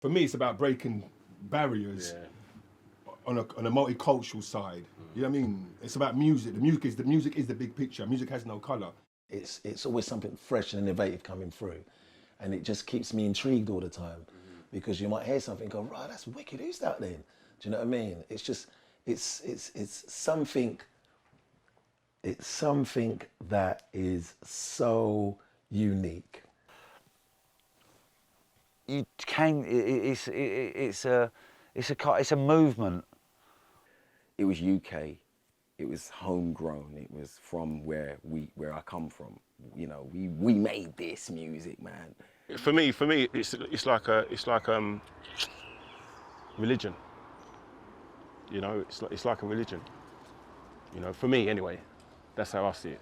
For me, it's about breaking barriers on a multicultural side. You know what I mean? It's about music. The music is the big picture. Music has no colour. It's always something fresh and innovative coming through, and it just keeps me intrigued all the time, because you might hear something and go, right, that's wicked. Who's that then? Do you know what I mean? It's just it's something. It's something that is so unique. You can. It's a movement. It was UK. It was homegrown. It was from where I come from. You know, we made this music, man. For me, it's like religion. You know, it's like a religion. You know, for me anyway. That's how I see it.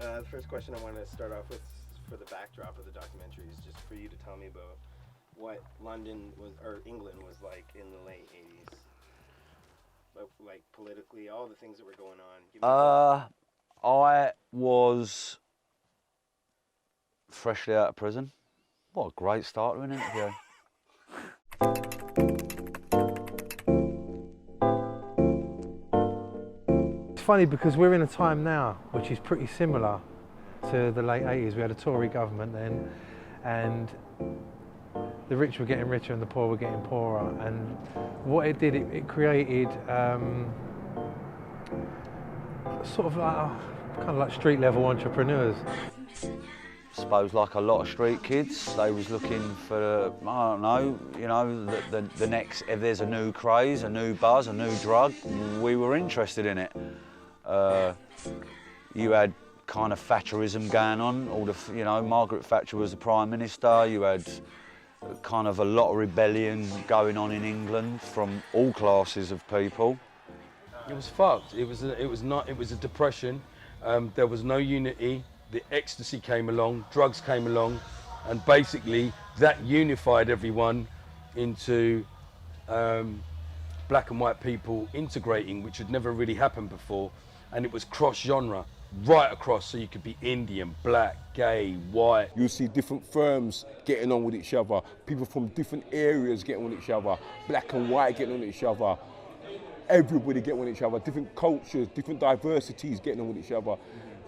The first question I want to start off with for the backdrop of the documentary is just for you to tell me about what London was, or England was like in the late 80s. But like politically, all the things that were going on. I was freshly out of prison. What a great start to an interview. It's funny because we're in a time now which is pretty similar to the late 80s. We had a Tory government then, and the rich were getting richer and the poor were getting poorer. And what it did, it created sort of like kind of like street level entrepreneurs. I suppose like a lot of street kids, they was looking for, I don't know, you know, the next, if there's a new craze, a new buzz, a new drug, we were interested in it. You had kind of Thatcherism going on, all the, you know, Margaret Thatcher was the Prime Minister, you had kind of a lot of rebellion going on in England from all classes of people. It was fucked. It was a depression. There was no unity. The ecstasy came along, drugs came along, and basically that unified everyone into black and white people integrating, which had never really happened before. And it was cross-genre, right across, so you could be Indian, black, gay, white. You see different firms getting on with each other, people from different areas getting on each other, black and white getting on each other, everybody getting on each other, different cultures, different diversities getting on with each other.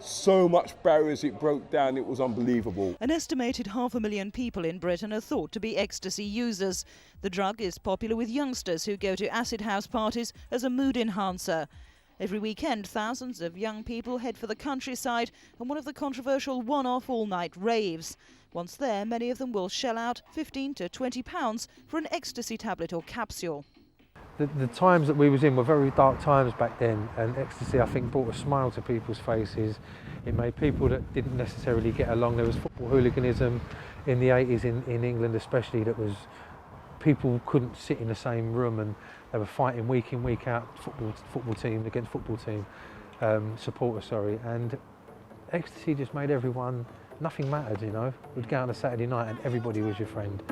so much barriers it broke down, it was unbelievable. An estimated 500,000 people in Britain are thought to be ecstasy users. The drug is popular with youngsters who go to acid house parties as a mood enhancer. Every weekend, thousands of young people head for the countryside and one of the controversial one-off all-night raves. Once there, many of them will shell out £15 to £20 for an ecstasy tablet or capsule. The times that we was in were very dark times back then, and ecstasy, I think, brought a smile to people's faces. It made people that didn't necessarily get along. There was football hooliganism in the 80s in England especially, that was, people couldn't sit in the same room and they were fighting week in, week out, football team against football team, supporters, sorry. And ecstasy just made everyone, nothing mattered, you know. We'd go out on a Saturday night and everybody was your friend.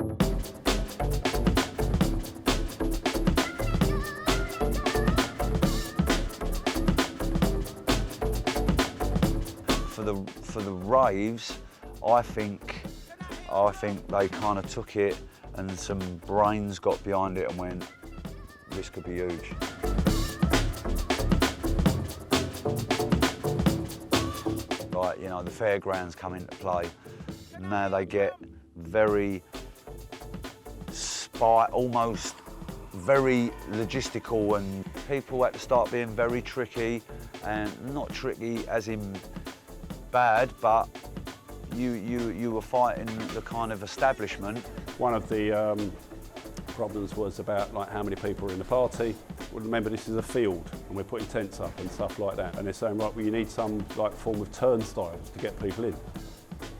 For the raves, I think they kind of took it and some brains got behind it and went, this could be huge. Like, you know, the fairgrounds come into play. Now they get very almost very logistical, and people had to start being very tricky, and not tricky as in bad, but you were fighting the kind of establishment. One of the problems was about like how many people are in the party. Well, remember, this is a field and we're putting tents up and stuff like that, and they're saying, right, well, you need some like form of turnstiles to get people in.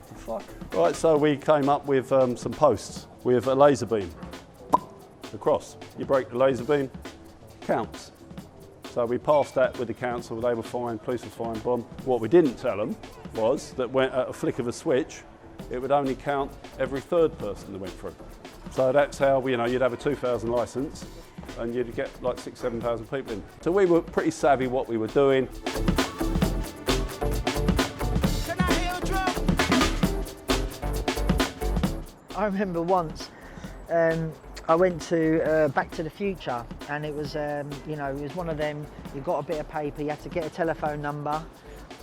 The fuck? Right, so we came up with some posts with a laser beam across. You break the laser beam, counts. So we passed that with the council, they were fine, police was fine, boom. What we didn't tell them was that when at a flick of a switch, it would only count every third person that went through. So that's how, you know, you'd have a 2,000 licence and you'd get like 6,000 to 7,000 people in. So we were pretty savvy what we were doing. I remember once, I went to Back to the Future, and it was, you know, it was one of them, you got a bit of paper, you had to get a telephone number,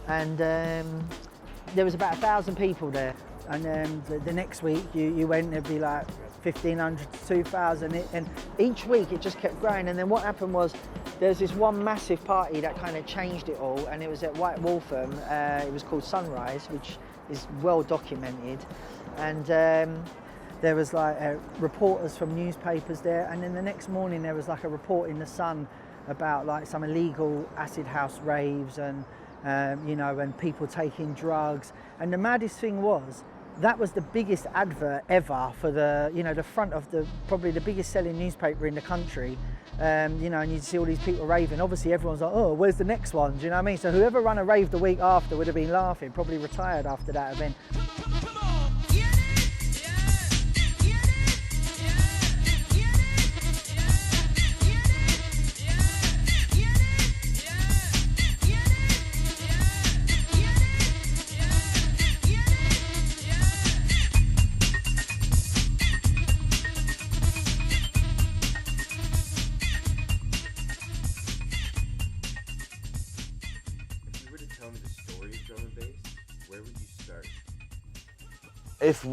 and there was about 1,000 people there. And the next week you went, there'd be like 1,500 to 2,000, and each week it just kept growing. And then what happened was, there's this one massive party that kind of changed it all, and it was at White Waltham. It was called Sunrise, which is well documented, and there was like reporters from newspapers there, and then the next morning there was like a report in the Sun about like some illegal acid house raves and you know, and people taking drugs. And the maddest thing was, that was the biggest advert ever for the, you know, the front of the, probably the biggest selling newspaper in the country. You know, and you'd see all these people raving. Obviously everyone's like, oh, where's the next one? Do you know what I mean? So whoever ran a rave the week after would have been laughing, probably retired after that event.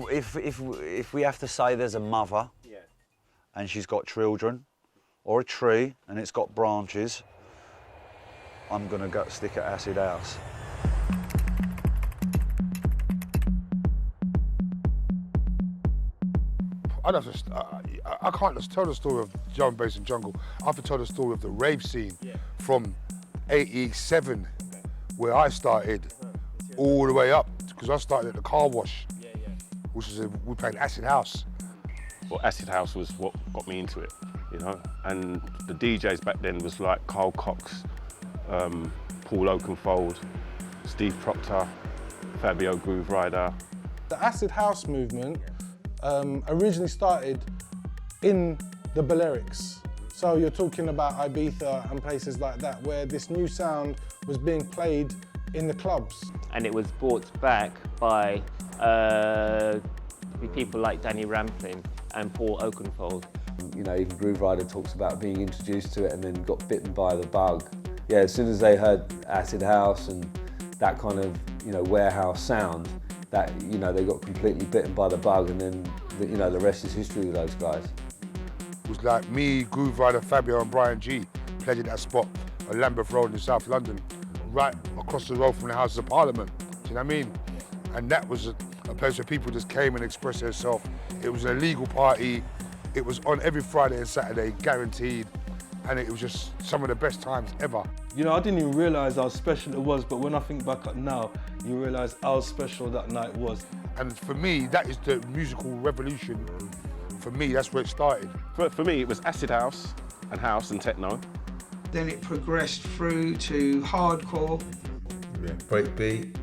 If we have to say there's a mother, yeah, and she's got children, or a tree and it's got branches, I'm gonna go stick at acid house. I can't just tell the story of drum and bass and jungle. I have to tell the story of the rave scene, yeah, from '87, where I started, all the way up, because I started at the car wash, which is we played acid house. Well, acid house was what got me into it, you know. And the DJs back then was like Carl Cox, Paul Oakenfold, Steve Proctor, Fabio Groove Rider. The acid house movement originally started in the Balearics. So you're talking about Ibiza and places like that, where this new sound was being played in the clubs. And it was brought back by people like Danny Rampling and Paul Oakenfold. You know, even Groove Rider talks about being introduced to it and then got bitten by the bug. Yeah, as soon as they heard acid house and that kind of, you know, warehouse sound, that, you know, they got completely bitten by the bug, and then, you know, the rest is history with those guys. It was like me, Groove Rider, Fabio and Brian G pledged that spot on Lambeth Road in South London, right across the road from the Houses of Parliament. Do you know what I mean? And that was a place where people just came and expressed themselves. It was an illegal party. It was on every Friday and Saturday, guaranteed. And it was just some of the best times ever. You know, I didn't even realise how special it was, but when I think back at now, you realise how special that night was. And for me, that is the musical revolution. For me, that's where it started. For me, it was acid house and techno. Then it progressed through to hardcore. Yeah, breakbeat.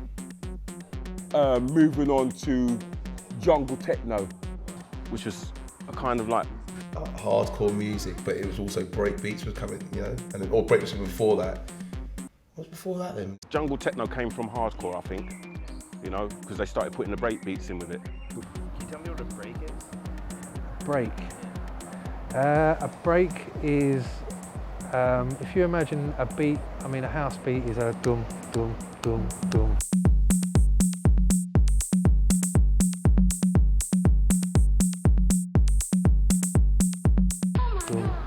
Moving on to jungle techno, which was a kind of like hardcore music, but it was also breakbeats was coming, you know, and then, or breakbeats before that. What was before that then? Jungle techno came from hardcore, I think, you know, because they started putting the breakbeats in with it. Can you tell me what a break is? Break. A break is, if you imagine a beat, I mean a house beat is a dum, dum, dum, dum.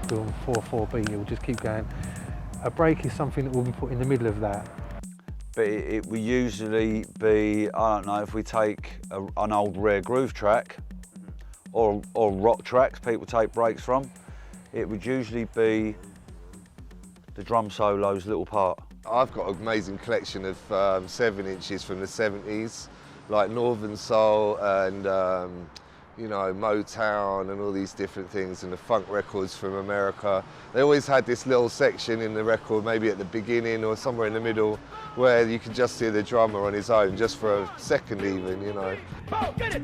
Dum, 4/4 beat, it will just keep going. A break is something that will be put in the middle of that. But it will usually be, I don't know, if we take an old rare groove track or rock tracks people take breaks from, it would usually be the drum solo's little part. I've got an amazing collection of 7-inches from the 70s, like Northern Soul and you know, Motown and all these different things, and the funk records from America. They always had this little section in the record, maybe at the beginning or somewhere in the middle, where you could just hear the drummer on his own, just for a second even, you know. Oh, get it!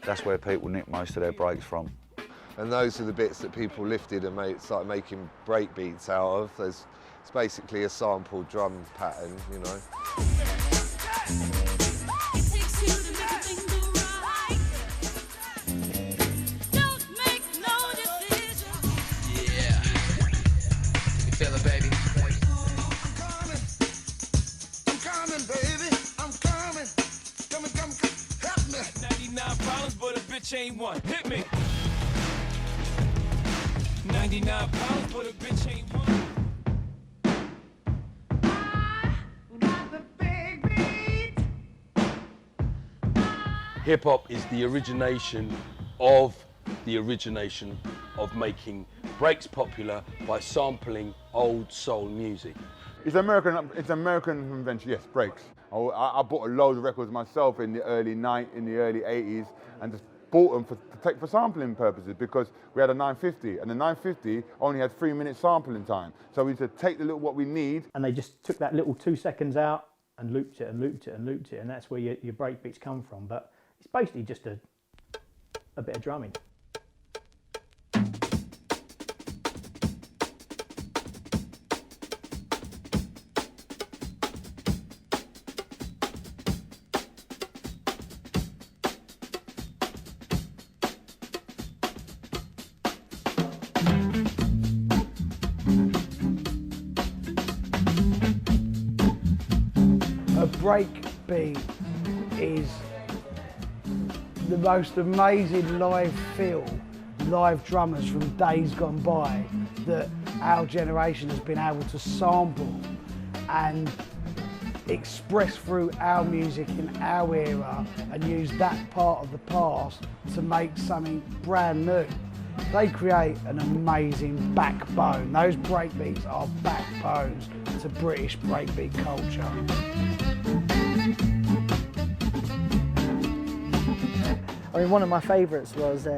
That's where people nick most of their breaks from. And those are the bits that people lifted and started making break beats out of. It's basically a sampled drum pattern, you know. Ain't one. Hit me. 99 pounds, but a bitch ain't one. Hip hop is the origination of making breaks popular by sampling old soul music. It's American invention, yes, breaks. I bought a load of records myself in the early 80s and just bought them for sampling purposes, because we had a 950 and the 950 only had 3-minute sampling time. So we said take the little what we need. And they just took that little 2 seconds out and looped it and looped it and looped it, and that's where your break beats come from. But it's basically just a bit of drumming. A break beat is the most amazing live feel, live drummers from days gone by that our generation has been able to sample and express through our music in our era and use that part of the past to make something brand new. They create an amazing backbone. Those breakbeats are backbones to British breakbeat culture. I mean, one of my favourites was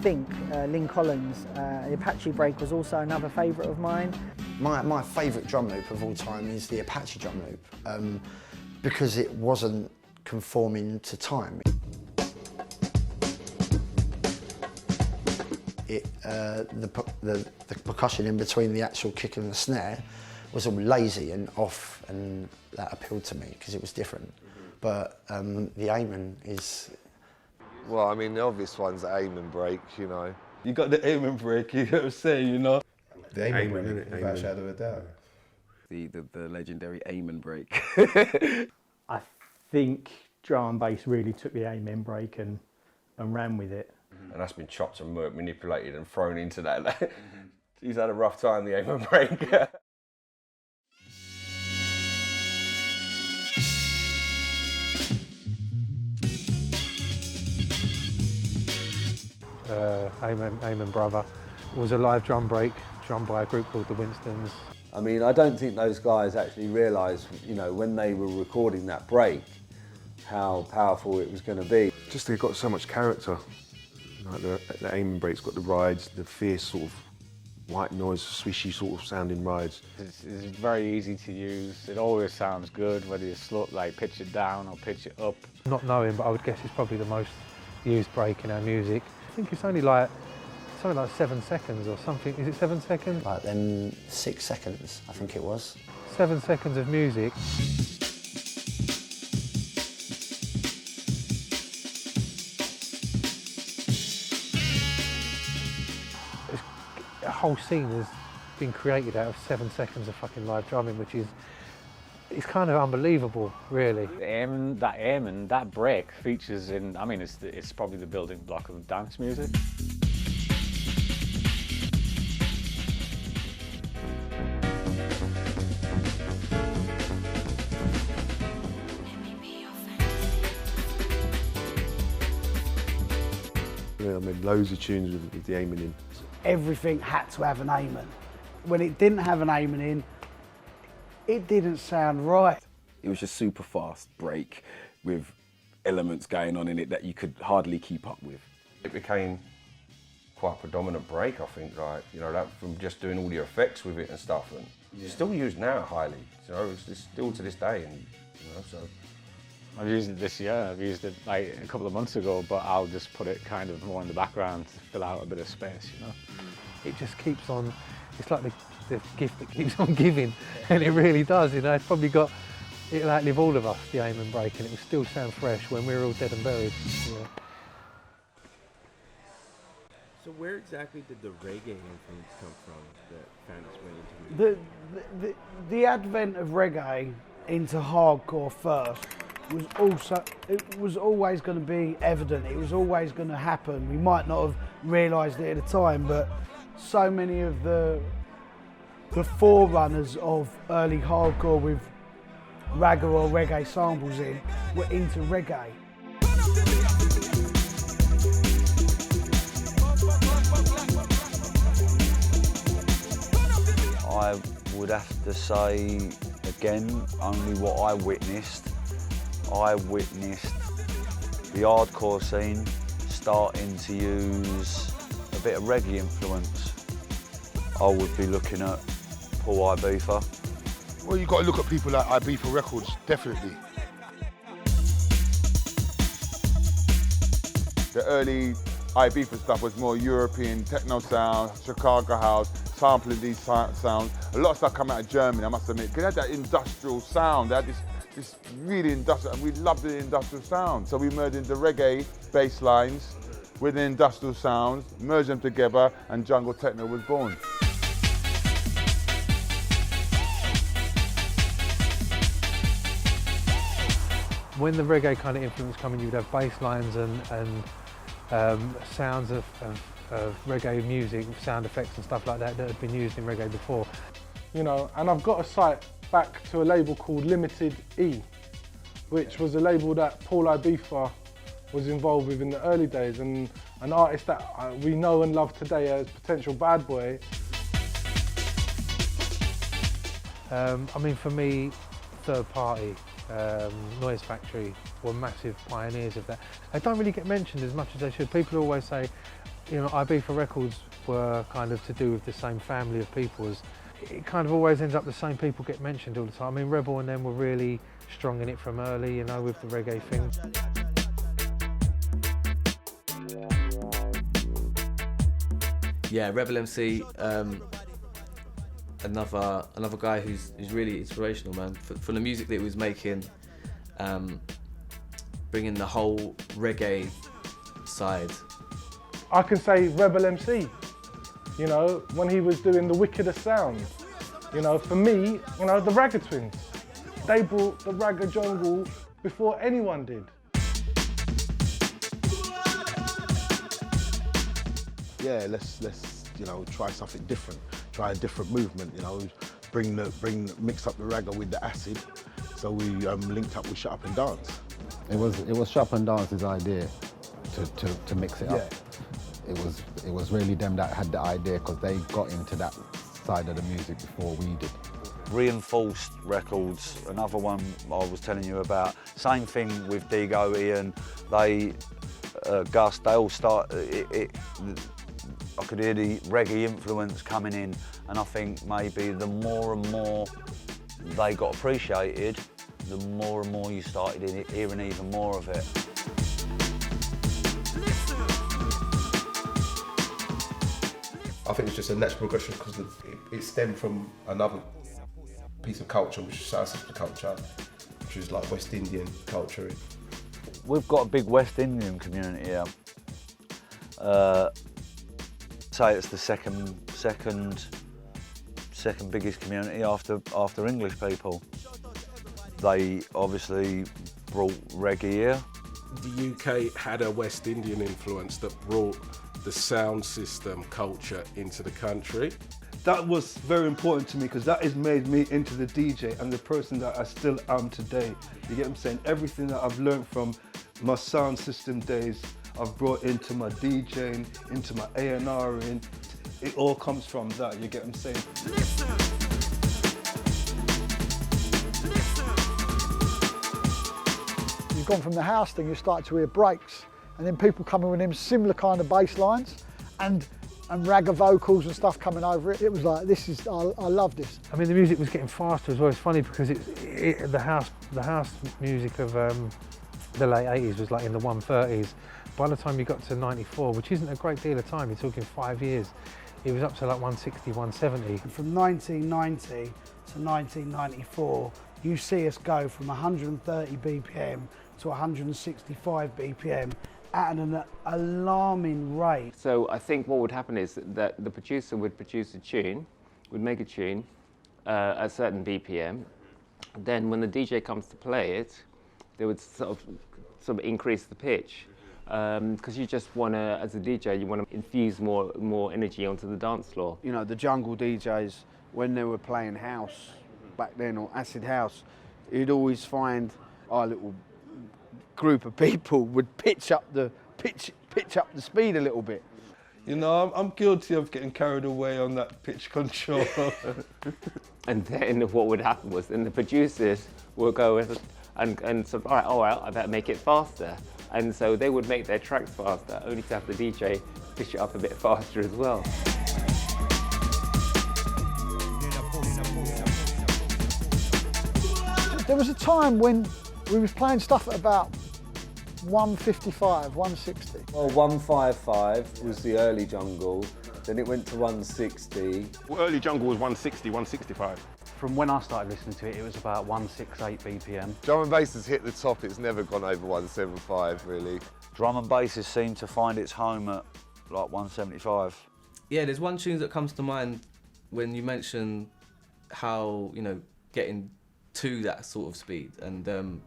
Think, Lynn Collins. The Apache break was also another favourite of mine. My favourite drum loop of all time is the Apache drum loop, because it wasn't conforming to time. The percussion in between the actual kick and the snare was all lazy and off, and that appealed to me because it was different. But the Amen is... Well, I mean, the obvious one's Amen break, you know. You got the aiming break, you know what I'm saying, you know? The aiming break, without a shadow of a doubt. The legendary aiming break. I think drum and bass really took the amen break and ran with it. And that's been chopped and manipulated and thrown into that. He's had a rough time, the aiming break. Amen Brother. It was a live drum break, drummed by a group called the Winstons. I mean, I don't think those guys actually realised, you know, when they were recording that break, how powerful it was going to be. Just they've got so much character. Like the aiming break's got the rides, the fierce sort of white noise, swishy sort of sounding rides. It's very easy to use. It always sounds good, whether you pitch it down or pitch it up. Not knowing, but I would guess it's probably the most used break in our music. I think it's only like something like 7 seconds or something. Is it 7 seconds? Like then 6 seconds, I think it was. 7 seconds of music. A whole scene has been created out of 7 seconds of fucking live drumming, which is, it's kind of unbelievable, really. That break features in, I mean, it's probably the building block of dance music. Yeah, I made loads of tunes with the aiming in. Everything had to have an amen. When it didn't have an amen in, it didn't sound right. It was just super fast break with elements going on in it that you could hardly keep up with. It became quite a predominant break, I think, like, you know, that from just doing all the effects with it and stuff, and it's still used now highly, you know, it's still to this day, and you know, so. I've used it this year, I've used it like a couple of months ago, but I'll just put it kind of more in the background to fill out a bit of space, you know. It just keeps on, it's like the gift that keeps on giving, and it really does, you know. It's probably got, it'll outlive all of us, the aiming break, and it will still sound fresh when we're all dead and buried, you know. So where exactly did the reggae influence come from that found its way into music? The advent of reggae into hardcore first was always going to be evident. It was always going to happen. We might not have realised it at the time, but so many of the forerunners of early hardcore with ragga or reggae samples in were into reggae. I would have to say, again, only what I witnessed. I witnessed the hardcore scene starting to use a bit of reggae influence. I would be looking at Paul Ibiza. Well, you've got to look at people like Ibiza Records, definitely. The early Ibiza stuff was more European techno sound, Chicago house, sampling these sounds. A lot of stuff come out of Germany, I must admit, because they had that industrial sound. They had this really industrial, and we loved the industrial sound. So we merged into reggae bass lines with the industrial sounds, merged them together, and jungle techno was born. When the reggae kind of influence coming, you'd have bass lines and sounds of reggae music, sound effects and stuff like that that had been used in reggae before. You know, and I've got a cite back to a label called Limited E, which was a label that Paul Ibiza was involved with in the early days, and an artist that we know and love today as Potential Bad Boy. I mean, for me, Third Party, Noise Factory were massive pioneers of that. They don't really get mentioned as much as they should. People always say, you know, Ibiza Records were kind of to do with the same family of people. As it kind of always ends up the same people get mentioned all the time. I mean, Rebel and them were really strong in it from early, you know, with the reggae thing. Yeah, Rebel MC, another guy who's really inspirational, man. For the music that he was making, bringing the whole reggae side I can say Rebel MC, you know, when he was doing the wickedest sounds. You know, for me, you know, the Ragga Twins, they brought the Ragga jungle before anyone did. Yeah, let's you know, try something different, try a different movement, you know, mix up the Ragga with the acid. So we linked up with Shut Up and Dance. It was Shut Up and Dance's idea to mix it up. It was really them that had the idea because they got into that side of the music before we did. Reinforced records, another one I was telling you about. Same thing with Digo, Ian, Gus, they all start, I could hear the reggae influence coming in, and I think maybe the more and more they got appreciated, the more and more you started hearing even more of it. I think it's just a natural progression because it stemmed from another piece of culture, which is South African culture, which is like West Indian culture. We've got a big West Indian community here. Say it's the second biggest community after English people. They obviously brought reggae here. The UK had a West Indian influence that brought the sound system culture into the country. That was very important to me because that has made me into the DJ and the person that I still am today. You get what I'm saying? Everything that I've learned from my sound system days, I've brought into my DJing, into my A&Ring. It all comes from that, you get what I'm saying? You've gone from the house thing, you start to hear breaks, and then people coming with them similar kind of bass lines and ragga vocals and stuff coming over it. It was like, I love this. I mean, the music was getting faster as well. It's funny because the house music of the late 80s was like in the 130s. By the time you got to 94, which isn't a great deal of time, you're talking 5 years, it was up to like 160, 170. From 1990 to 1994, you see us go from 130 BPM to 165 BPM at an alarming rate. So I think what would happen is that the producer would produce a tune, would make a tune at a certain BPM. Then when the DJ comes to play it, they would sort of increase the pitch. Because you just want to, as a DJ, you want to infuse more energy onto the dance floor. You know, the jungle DJs, when they were playing house back then, or acid house, you'd always find our little group of people would pitch up the speed a little bit. You know, I'm guilty of getting carried away on that pitch control. And then what would happen was, then the producers would go and sort of, all right, I better make it faster. And so they would make their tracks faster, only to have the DJ pitch it up a bit faster as well. There was a time when we was playing stuff at about 155, 160. Well, 155 was the early jungle, then it went to 160. Well, early jungle was 160, 165. From when I started listening to it, it was about 168 BPM. Drum and bass has hit the top, it's never gone over 175 really. Drum and basses seem to find its home at like 175. Yeah, there's one tune that comes to mind when you mention how, you know, getting to that sort of speed and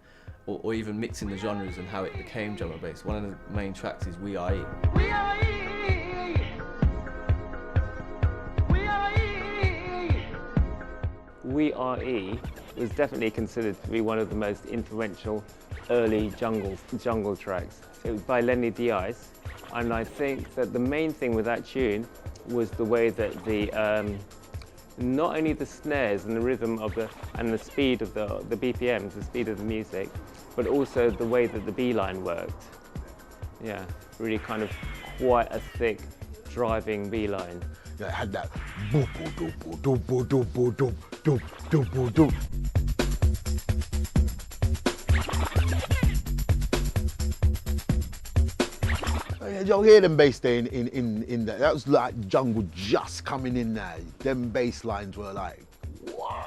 or even mixing the genres and how it became drum and bass. One of the main tracks is We Are E. We are E. We are E. We Are E was definitely considered to be one of the most influential early jungle tracks. It was by Lenny Diaz, and I think that the main thing with that tune was the way that the not only the snares and the rhythm of and the speed of the BPMs, the speed of the music, but also the way that the B line worked. Yeah, really kind of quite a thick driving B line. Yeah, it had that boop boop boop boop boop boop boop boop boop boop boop. You'll hear them bass there in that. That was like jungle just coming in there. Them bass lines were like, wow.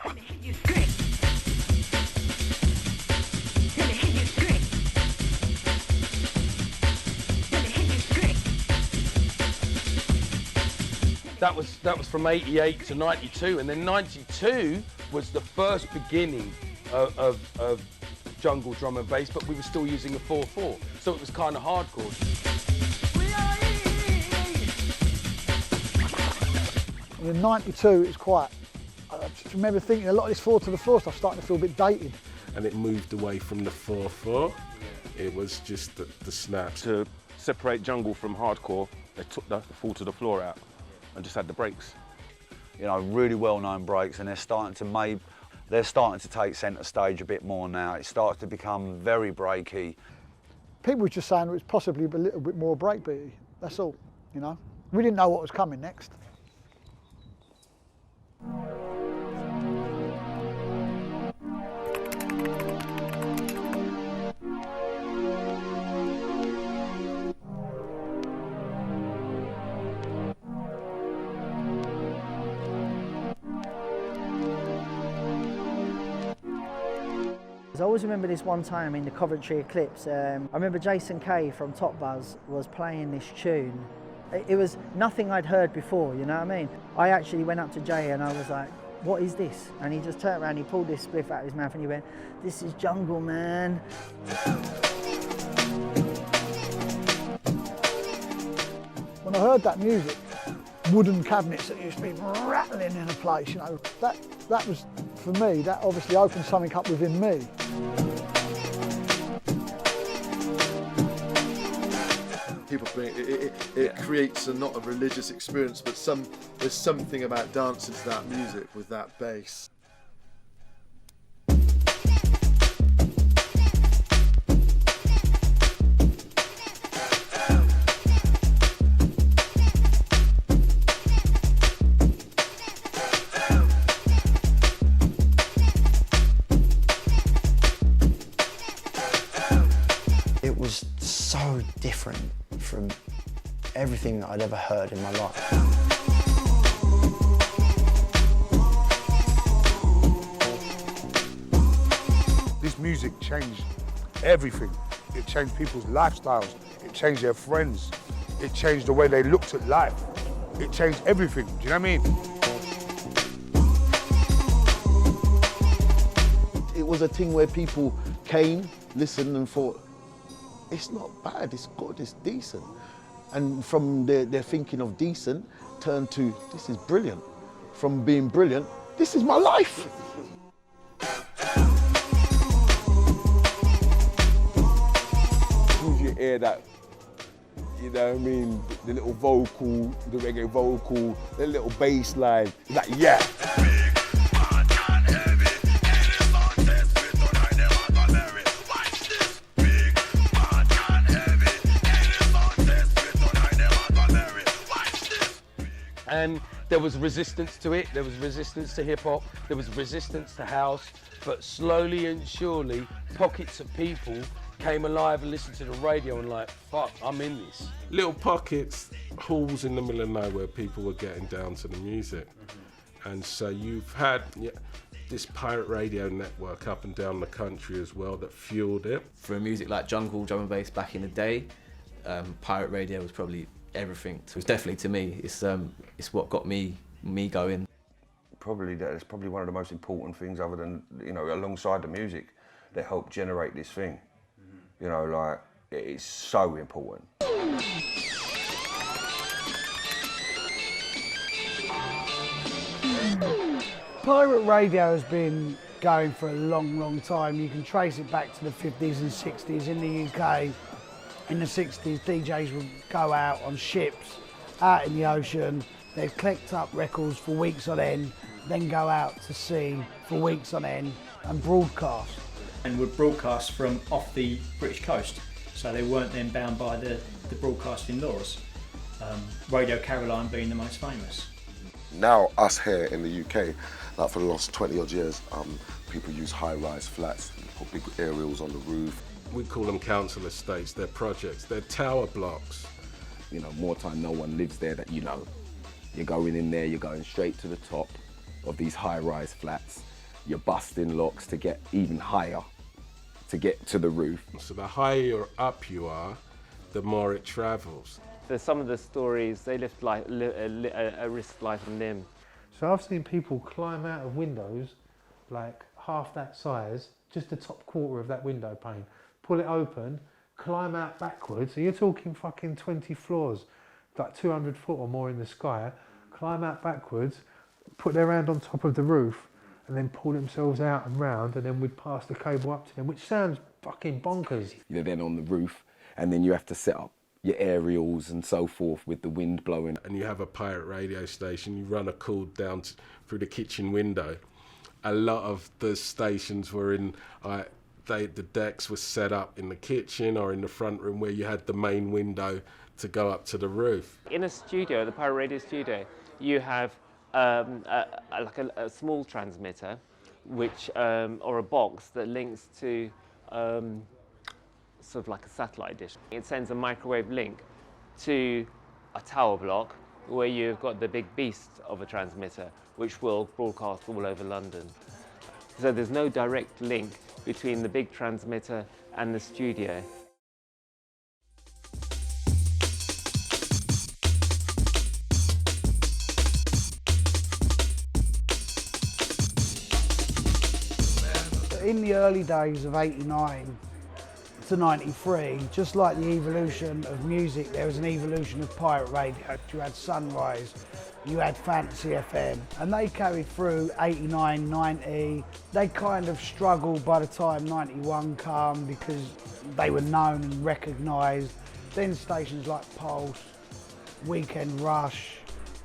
That was from 88 to 92, and then 92 was the first beginning of jungle drum and bass, but we were still using a 4/4, so it was kind of hardcore. And in 92, it's quite, I just remember thinking a lot of this 4 to the floor stuff starting to feel a bit dated. And it moved away from the 4/4. It was just the snaps. To separate jungle from hardcore, they took the 4 to the floor out and just had the breaks. You know, really well-known breaks, and they're starting to take centre stage a bit more now. It starts to become very breaky. People were just saying it was possibly a little bit more breakbeaty, that's all, you know. We didn't know what was coming next. I always remember this one time in the Coventry Eclipse. I remember Jason Kay from Top Buzz was playing this tune. It was nothing I'd heard before, you know what I mean? I actually went up to Jay and I was like, what is this? And he just turned around, he pulled this spliff out of his mouth and he went, this is jungle, man. When I heard that music, wooden cabinets that used to be rattling in a place, you know, that was, for me, that obviously opened something up within me. People bring it creates not a religious experience, but there's something about dancing to that music with that bass. It was so different from everything that I'd ever heard in my life. This music changed everything. It changed people's lifestyles. It changed their friends. It changed the way they looked at life. It changed everything, do you know what I mean? It was a thing where people came, listened and thought, it's not bad, it's good, it's decent. And from their thinking of decent, turned to, this is brilliant. From being brilliant, this is my life. You hear that, you know what I mean, the little vocal, the reggae vocal, the little bass line, like, yeah. And there was resistance to it, there was resistance to hip hop, there was resistance to house, but slowly and surely, pockets of people came alive and listened to the radio and like, fuck, I'm in this. Little pockets, halls in the middle of nowhere, people were getting down to the music. And so you've had this pirate radio network up and down the country as well that fueled it. For music like jungle, drum and bass back in the day, pirate radio was probably everything. So it's definitely, to me, it's what got me going. It's probably one of the most important things, other than, you know, alongside the music, that helped generate this thing. You know, like, it's so important. Pirate radio has been going for a long, long time. You can trace it back to the 50s and 60s in the UK. In the 60s, DJs would go out on ships, out in the ocean. They'd collect up records for weeks on end, then go out to sea for weeks on end and broadcast. And would broadcast from off the British coast, so they weren't then bound by the broadcasting laws. Radio Caroline being the most famous. Now, us here in the UK, like for the last 20 odd years, people use high-rise flats, put big aerials on the roof. We call them council estates, they're projects, they're tower blocks. You know, more time no one lives there that you know. You're going in there, you're going straight to the top of these high-rise flats. You're busting locks to get even higher, to get to the roof. So the higher up you are, the more it travels. Some of the stories, they lift risk life and limb. So I've seen people climb out of windows, like half that size, just the top quarter of that window pane, pull it open, climb out backwards. So you're talking fucking 20 floors, like 200 foot or more in the sky, climb out backwards, put their hand on top of the roof, and then pull themselves out and round, and then we'd pass the cable up to them, which sounds fucking bonkers. You're then on the roof, and then you have to set up your aerials and so forth with the wind blowing. And you have a pirate radio station, you run a cord down through the kitchen window. A lot of the stations were in, the decks were set up in the kitchen or in the front room where you had the main window to go up to the roof. In a studio, the pirate radio studio, you have like a small transmitter, which or a box that links to sort of like a satellite dish. It sends a microwave link to a tower block where you've got the big beast of a transmitter, which will broadcast all over London. So there's no direct link between the big transmitter and the studio. In the early days of '89 to '93, just like the evolution of music, there was an evolution of pirate radio. You had Sunrise, you had Fantasy FM, and they carried through '89, '90. They kind of struggled by the time '91 come because they were known and recognised. Then stations like Pulse, Weekend Rush,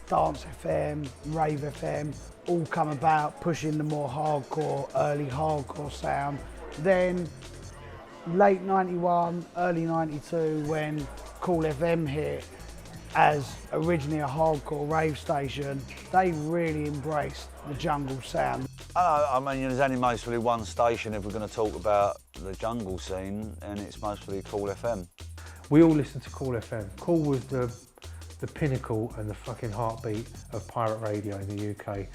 Dance FM, Rave FM, all come about, pushing the more hardcore, early hardcore sound. Then late '91, early '92, when Cool FM hit as originally a hardcore rave station, they really embraced the jungle sound. I mean, there's only mostly one station if we're going to talk about the jungle scene, and it's mostly Cool FM. We all listened to Cool FM. Cool was the pinnacle and the fucking heartbeat of pirate radio in the UK.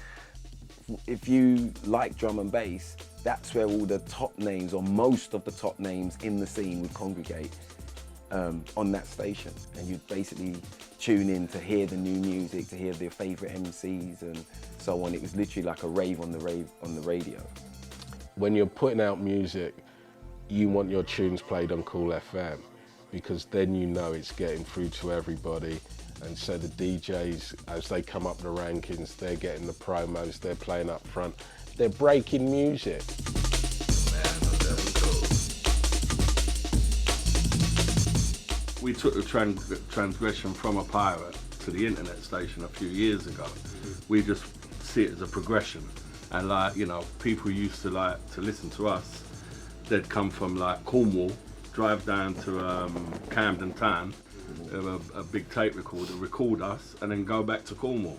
If you like drum and bass, that's where all the top names, or most of the top names in the scene, would congregate on that station. And you'd basically tune in to hear the new music, to hear their favourite MCs and so on. It was literally like a rave on the radio. When you're putting out music, you want your tunes played on Cool FM, because then you know it's getting through to everybody. And so the DJs, as they come up the rankings, they're getting the promos, they're playing up front, they're breaking music. We took the transgression from a pirate to the internet station a few years ago. We just see it as a progression. And like, you know, people used to like to listen to us. They'd come from like Cornwall, drive down to Camden Town, a big tape recorder, record us, and then go back to Cornwall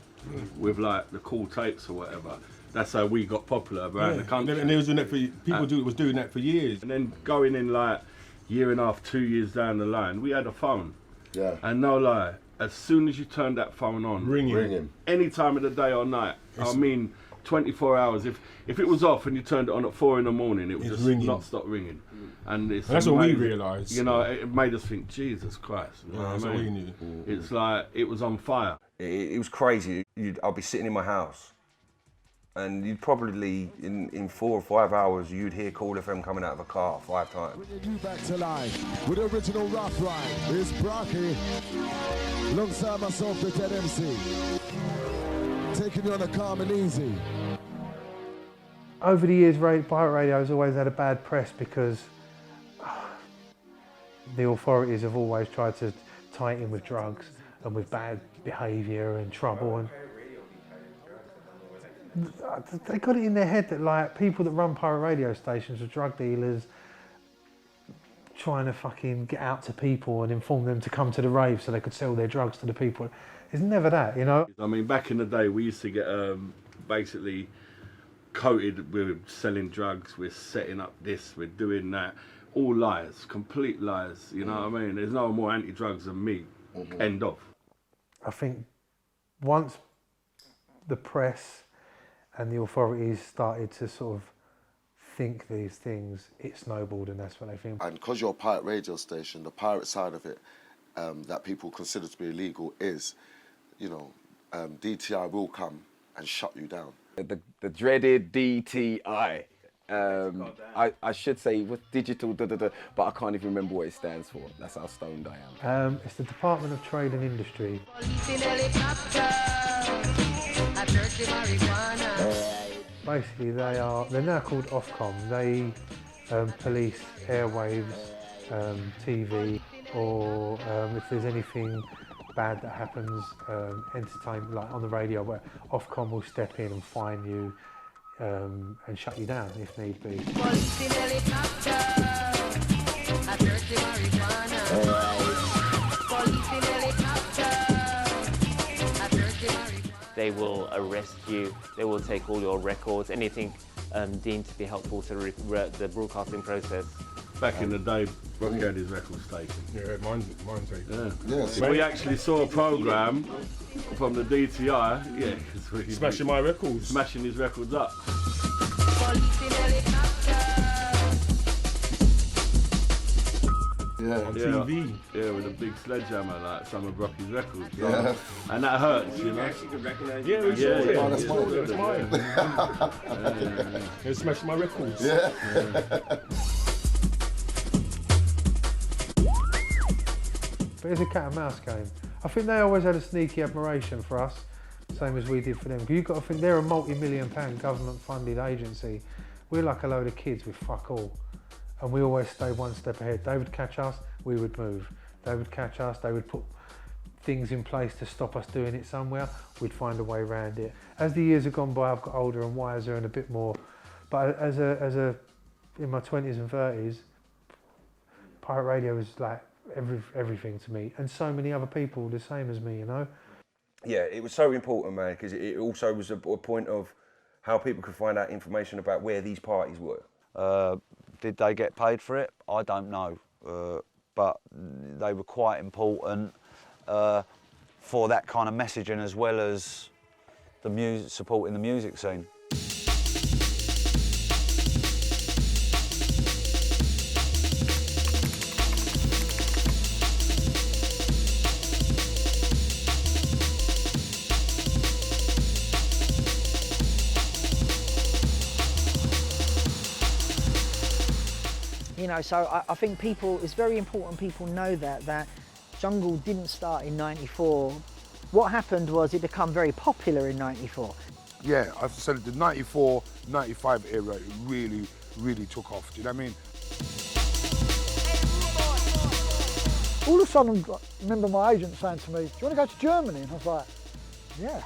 with like the cool tapes or whatever. That's how we got popular around the country. And they was doing that for people. Was doing that for years. And then going in like year and a half, 2 years down the line, we had a phone. Yeah. And no lie, as soon as you turned that phone on, ringing, any time of the day or night. I mean, 24 hours. If it was off and you turned it on at 4 in the morning, it would just not stop ringing. And that's what we realised. You know, it made us think, Jesus Christ. You know that's what I mean? what we knew. It's like, it was on fire. It was crazy. I'd be sitting in my house, and you'd probably, in 4 or 5 hours, you'd hear Cool FM coming out of a car 5 times. Bringing you back to life with the original Rough Ride. It's Brocky, alongside myself, the Dead MC. Taking you on a calm and easy. Over the years, pirate radio has always had a bad press because the authorities have always tried to tie it in with drugs and with bad behaviour and trouble. And they got it in their head that like people that run pirate radio stations are drug dealers trying to fucking get out to people and inform them to come to the rave so they could sell their drugs to the people. It's never that, you know? I mean, back in the day, we used to get basically coated with selling drugs, we're setting up this, we're doing that. All lies, complete lies, you know what I mean? There's no more anti-drugs than me, end of. I think once the press and the authorities started to sort of think these things, it snowballed, and that's what I think. And because you're a pirate radio station, the pirate side of it, that people consider to be illegal is, you know, DTI will come and shut you down. The dreaded DTI. I should say with digital, but I can't even remember what it stands for. That's how stoned I am. It's the Department of Trade and Industry. Basically, they're now called Ofcom. They police airwaves, TV, or if there's anything bad that happens, entertainment, like on the radio, where Ofcom will step in and fine you and shut you down if need be. They will arrest you, they will take all your records, anything deemed to be helpful to the broadcasting process. Back in the day, Rocky had his records taken. Yeah, mine's taken. Yeah. We actually saw a programme from the DTI, Smashing my records. Smashing his records up. On TV. Yeah, with a big sledgehammer, like some of Rocky's records. Yeah. And that hurts, you know. Actually could recognise you. Yeah, we saw it. Oh, that's mine. That's mine. They're smashing my records. Yeah. But it's a cat and mouse game. I think they always had a sneaky admiration for us, same as we did for them. You've got to think they're a multi-million-pound government-funded agency. We're like a load of kids with fuck all. And we always stay one step ahead. They would catch us, we would move. They would catch us, they would put things in place to stop us doing it somewhere, we'd find a way around it. As the years have gone by, I've got older and wiser and a bit more, but in my 20s and 30s, pirate radio was like everything to me, and so many other people the same as me, you know? Yeah, it was so important, man, because it also was a point of how people could find out information about where these parties were. Did they get paid for it? I don't know, but they were quite important for that kind of messaging, as well as the music, supporting the music scene. You know, so I think it's very important people know that jungle didn't start in '94. What happened was it became very popular in '94. Yeah, I've said the '94, '95 era, it really, really took off. Do you know what I mean? All of a sudden, I remember my agent saying to me, "Do you want to go to Germany?" And I was like, "Yeah."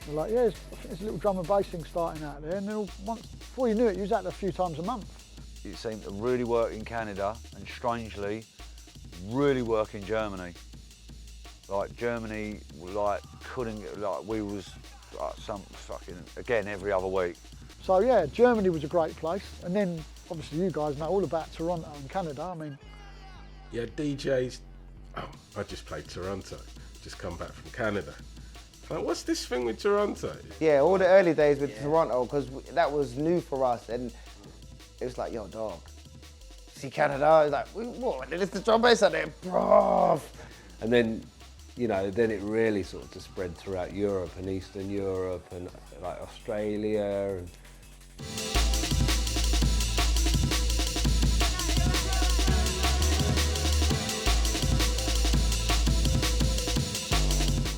They're like, "Yeah, I think there's a little drum and bass thing starting out there." And then before you knew it, you was out there a few times a month. It seemed to really work in Canada, and strangely, really work in Germany. Like Germany, like we was like some fucking, again, every other week. So yeah, Germany was a great place. And then obviously you guys know all about Toronto and Canada. I mean, yeah, DJs. Oh, I just played Toronto. Just come back from Canada. Like, what's this thing with Toronto? Yeah, all the early days with Toronto, because that was new for us, and it was like, yo, dog, see Canada? I was like, what? There's the drum bass out there, bro. And then, you know, then it really sort of just spread throughout Europe and Eastern Europe and like Australia. And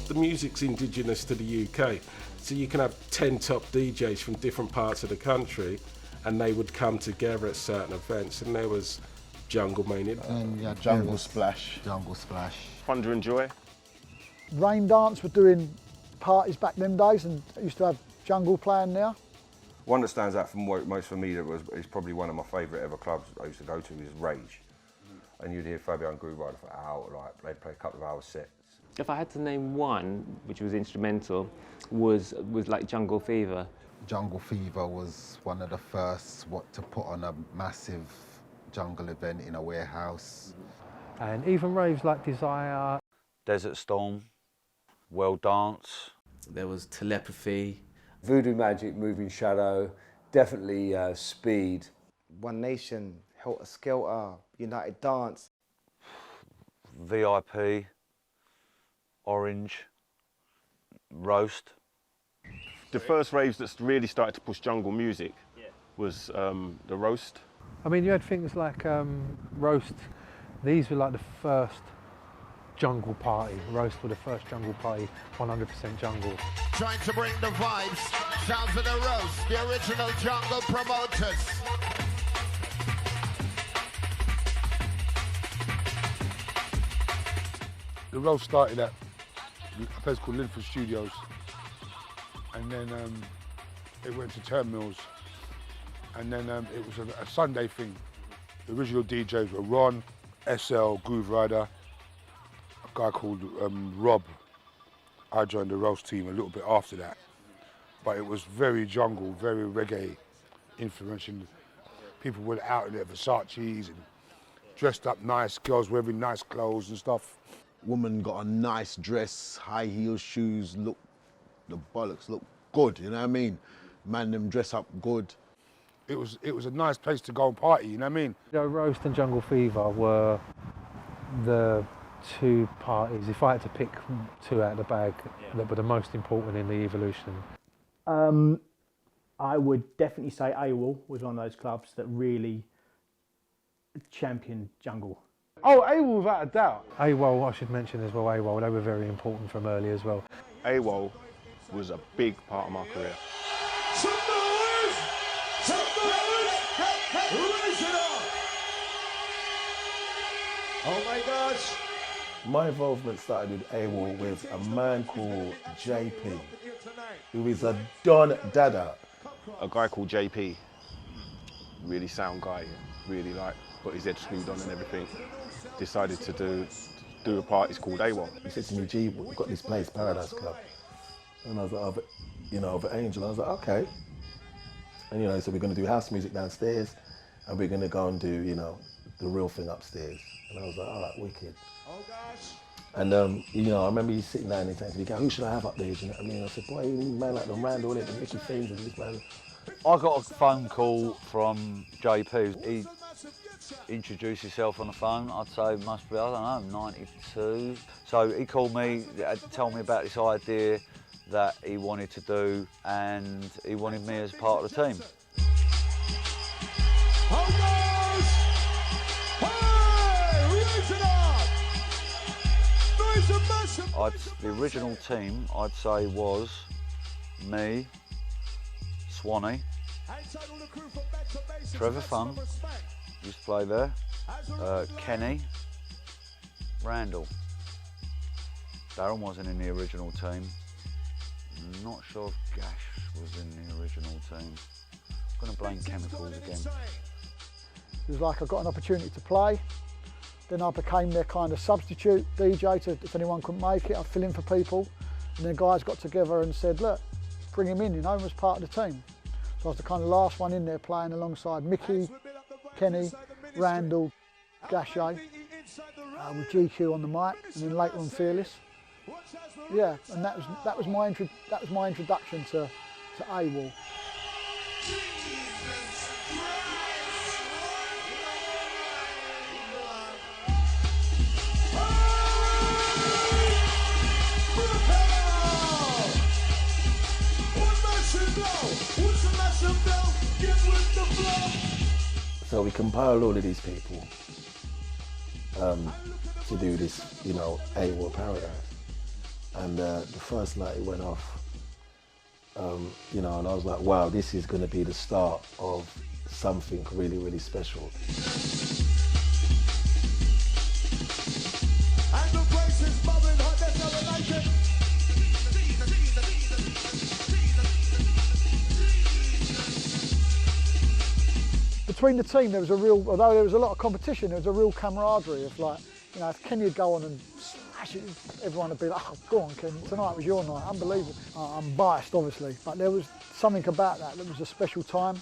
the music's indigenous to the UK, so you can have 10 top DJs from different parts of the country, and they would come together at certain events, and there was Jungle Mania. And yeah, Jungle Splash. Jungle Splash. Thunder and Joy. Rain Dance were doing parties back them days and used to have jungle playing there. One that stands out from most for me is probably one of my favourite ever clubs I used to go to is Rage. And you'd hear Fabian Groove Rider for hours, like they'd play a couple of hours sets. If I had to name one, which was instrumental, was like Jungle Fever. Jungle Fever was one of the first to put on a massive jungle event in a warehouse. And even raves like Desire. Desert Storm, World Dance. There was Telepathy. Voodoo Magic, Moving Shadow, definitely Speed. One Nation, Helter Skelter, United Dance. VIP, Orange, Roast. The first raves that really started to push jungle music was the Roast. I mean, you had things like Roast. These were like the first jungle party. Roast were the first jungle party, 100% jungle. Trying to bring the vibes, sounds of the Roast, the original jungle promoters. The Roast started at a place called Linford Studios, and then it went to Terminals, and then it was a Sunday thing. The original DJs were Ron, SL, Groove Rider, a guy called Rob. I joined the Roast team a little bit after that, but it was very jungle, very reggae influential. People were out in their Versace's and dressed up nice, girls wearing nice clothes and stuff. Woman got a nice dress, high heel shoes, the bollocks look good, you know what I mean? Man, them dress up good. It was a nice place to go and party, you know what I mean? You know, Roast and Jungle Fever were the two parties, if I had to pick two out of the bag, that were the most important in the evolution. I would definitely say AWOL was one of those clubs that really championed jungle. Oh, AWOL without a doubt. AWOL, I should mention as well, AWOL, they were very important from early as well. AWOL was a big part of my career. Raise it up! Oh my gosh! My involvement started with AWOL with a man called JP, who is a Don Dada. A guy called JP, really sound guy, really got his head screwed on and everything. Decided to do a party called AWOL. He said to me, G, we've got this place, Paradise Club. And I was like, over Angel. I was like, okay. And so we're going to do house music downstairs, and we're going to go and do, the real thing upstairs. And I was like, all right, wicked. Oh gosh. And I remember you sitting down and saying to me, who should I have up there? You know what I mean? I said, boy, you need man like the Randall, the Micky Finn, and this man. I got a phone call from JP. He introduced himself on the phone. I'd say it must be, I don't know, 92. So he called me, told me about this idea that he wanted to do, and he wanted me as part of the team. The original team, I'd say, was me, Swanee, Trevor Fun, used to play there, Kenny, Randall. Darren wasn't in the original team. Not sure if Gash was in the original team. I'm going to blame Chemicals again. It was like I got an opportunity to play. Then I became their kind of substitute DJ if anyone couldn't make it, I'd fill in for people. And then guys got together and said, look, bring him in, as part of the team. So I was the kind of last one in there playing alongside Mickey, Kenny, Randall, Gashay, with GQ on the mic, and then later on Fearless. Yeah, and that was my introduction to AWOL. So we compiled all of these people to do this, AWOL Paradise. And the first night it went off, and I was like, wow, this is going to be the start of something really, really special. And the place is bubbling hot, there's never like it. Between the team, there was although there was a lot of competition, there was a real camaraderie of if Kenny would go on and smash it, everyone would be like, oh, go on, Kenny, tonight was your night, unbelievable. I'm biased, obviously, but there was something about that was a special time.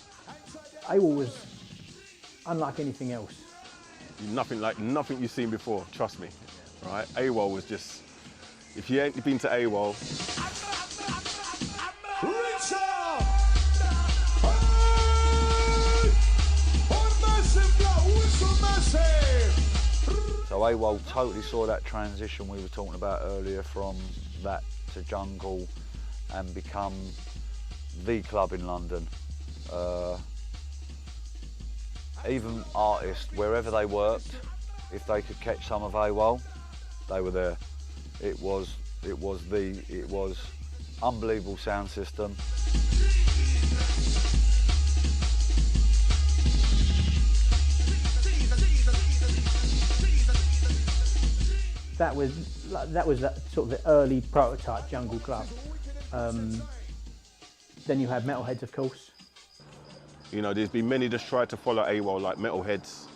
AWOL was unlike anything else. Nothing you've seen before, trust me, right? AWOL was just, if you ain't been to AWOL, So So AWOL totally saw that transition we were talking about earlier from that to jungle and become the club in London. Even artists, wherever they worked, if they could catch some of AWOL, they were there. It was unbelievable sound system. That was sort of the early prototype jungle club. Then you had Metalheads, of course. You know, there's been many just tried to follow AWOL, like Metalheads,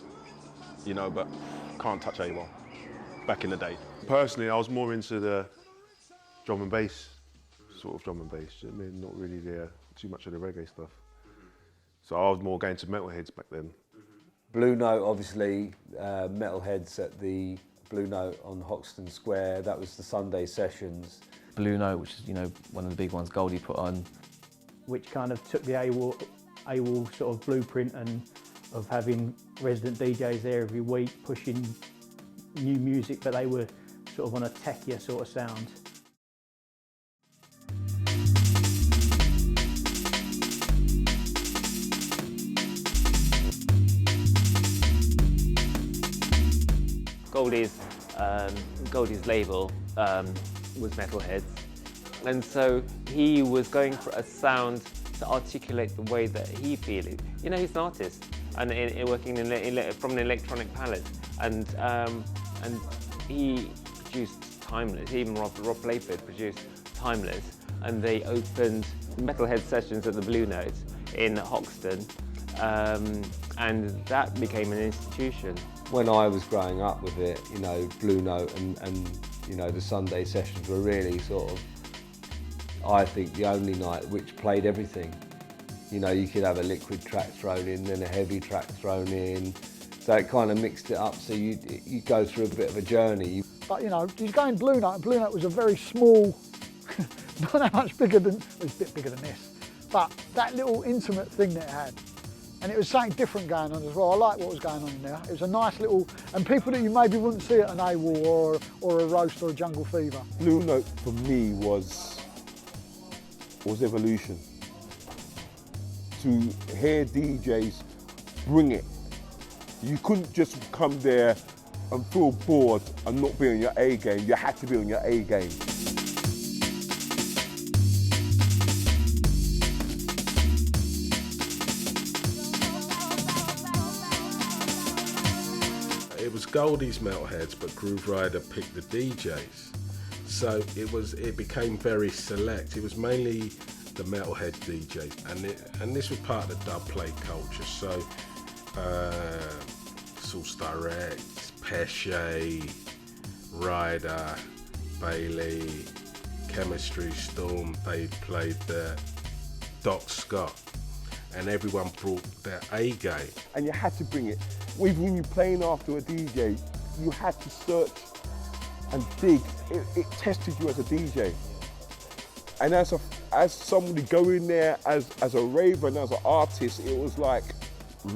you know, but can't touch AWOL back in the day. Personally, I was more into the drum and bass, sort of drum and bass. I mean, not really too much of the reggae stuff. So I was more going to Metalheads back then. Blue Note, obviously, Metalheads at the Blue Note on Hoxton Square. That was the Sunday sessions. Blue Note, which is, you know, one of the big ones Goldie put on. Which kind of took the AWOL sort of blueprint and of having resident DJs there every week pushing new music, but they were sort of on a techier sort of sound. Goldie's label was Metalheads, and so he was going for a sound to articulate the way that he feels it. You know, he's an artist and working from an electronic palette, and he produced Timeless. Even Rob Layford produced Timeless, and they opened Metalhead sessions at the Blue Note in Hoxton, and that became an institution. When I was growing up with it, you know, Blue Note and you know, the Sunday sessions were really sort of, I think, the only night which played everything. You know, you could have a liquid track thrown in, then a heavy track thrown in. So it kind of mixed it up, so you go through a bit of a journey. But you know, you go in Blue Note, and Blue Note was a very small, not that much bigger than, it was a bit bigger than this, but that little intimate thing that it had. And it was something different going on as well. I like what was going on in there. It was a nice little, and people that you maybe wouldn't see at an AWOL or a Roast or a Jungle Fever. Blue Note for me was evolution. To hear DJs bring it. You couldn't just come there and feel bored and not be on your A game. You had to be on your A game. It was Goldie's Metalheads, but Groove Rider picked the DJs. So it became very select. It was mainly the Metalhead DJs, and this was part of the dub plate culture. So Source Direct, Pesce, Ryder, Bailey, Chemistry, Storm, they played there, Doc Scott, and everyone brought their A game. And you had to bring it. Even when you're playing after a DJ, you had to search and dig. It tested you as a DJ. And as somebody going there as a raver and as an artist, it was like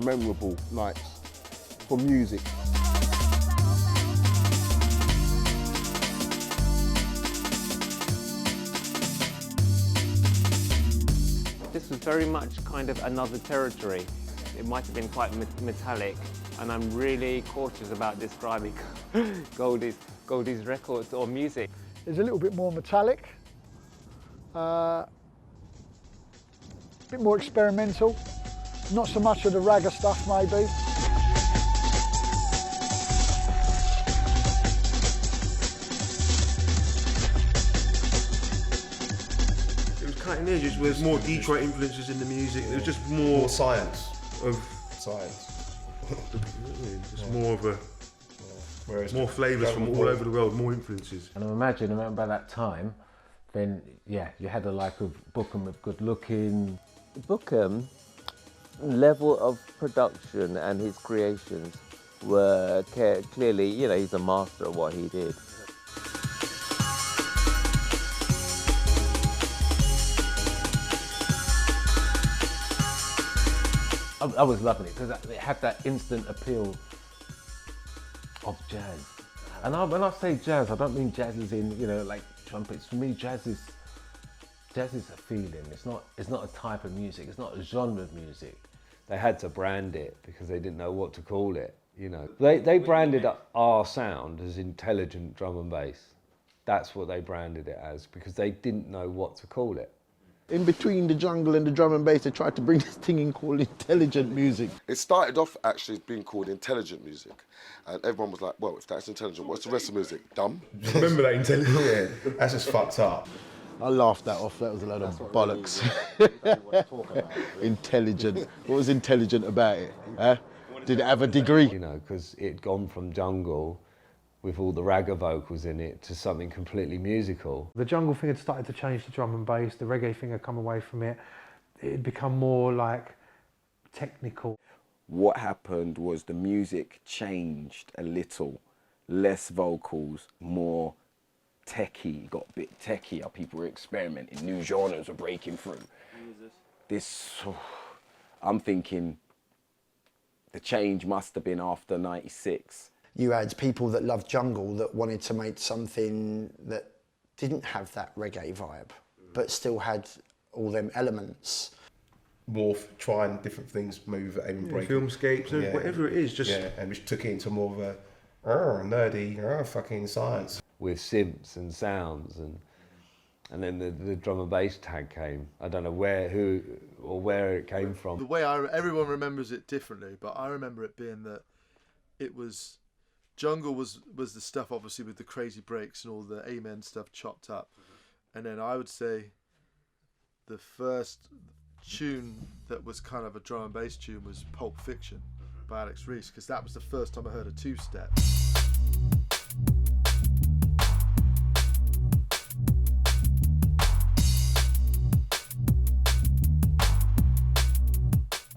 memorable nights for music. This was very much kind of another territory. It might have been quite metallic, and I'm really cautious about describing Goldie's records or music. It's a little bit more metallic, a bit more experimental, not so much of the ragga stuff maybe. It was cutting edge. There's more Detroit influences in the music. It was just more science. Just more of a, more flavours from all over the world, more influences. And I imagine around by that time, then yeah, you had a like of Bookham with Good Looking. Bookham, level of production and his creations were clearly, you know, he's a master of what he did. I was loving it because it had that instant appeal of jazz. And when I say jazz, I don't mean jazz as in, you know, like trumpets. For me, jazz is a feeling. It's not a type of music. It's not a genre of music. They had to brand it because they didn't know what to call it. You know, they branded our sound as intelligent drum and bass. That's what they branded it as because they didn't know what to call it. In between the jungle and the drum and bass, they tried to bring this thing in called intelligent music. It started off actually being called intelligent music. And everyone was like, well, if that's intelligent, what's the rest of the music? Dumb? Remember that intelligent? Yeah, that's just fucked up. I laughed that off, that was a load of bollocks. Intelligent. What was intelligent about it? Huh? Did it have a degree? You know, because it'd gone from jungle with all the ragga vocals in it to something completely musical. The jungle thing had started to change the drum and bass, the reggae thing had come away from it. It had become more like technical. What happened was the music changed a little, less vocals, more techie, got a bit techier. People were experimenting, new genres were breaking through. I'm thinking the change must have been after '96. You had people that loved jungle that wanted to make something that didn't have that reggae vibe, but still had all them elements. Morph, trying different things, move, aim, break. Filmscapes, whatever it is, just... Yeah, and which took it into more of a nerdy, fucking science. With synths and sounds, and then the drum and bass tag came. I don't know where it came from. The way everyone remembers it differently, but I remember it being that it was... Jungle was the stuff, obviously, with the crazy breaks and all the amen stuff chopped up. And then I would say the first tune that was kind of a drum and bass tune was Pulp Fiction by Alex Reese, because that was the first time I heard a two-step.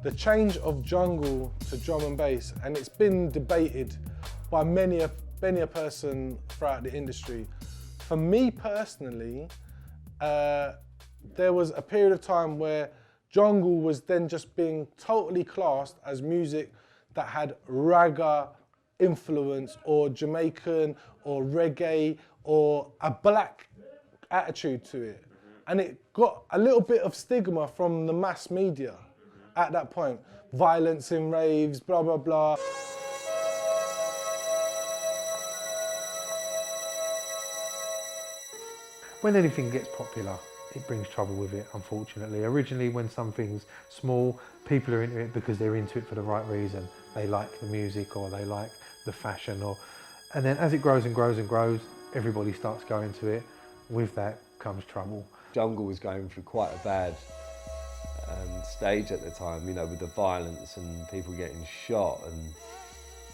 The change of jungle to drum and bass, and it's been debated by many a person throughout the industry. For me personally, there was a period of time where jungle was then just being totally classed as music that had ragga influence or Jamaican or reggae or a black attitude to it. And it got a little bit of stigma from the mass media at that point. Violence in raves, blah, blah, blah. When anything gets popular, it brings trouble with it, unfortunately. Originally, when something's small, people are into it because they're into it for the right reason. They like the music or they like the fashion, and then as it grows and grows and grows, everybody starts going to it. With that comes trouble. Jungle was going through quite a bad stage at the time, you know, with the violence and people getting shot and,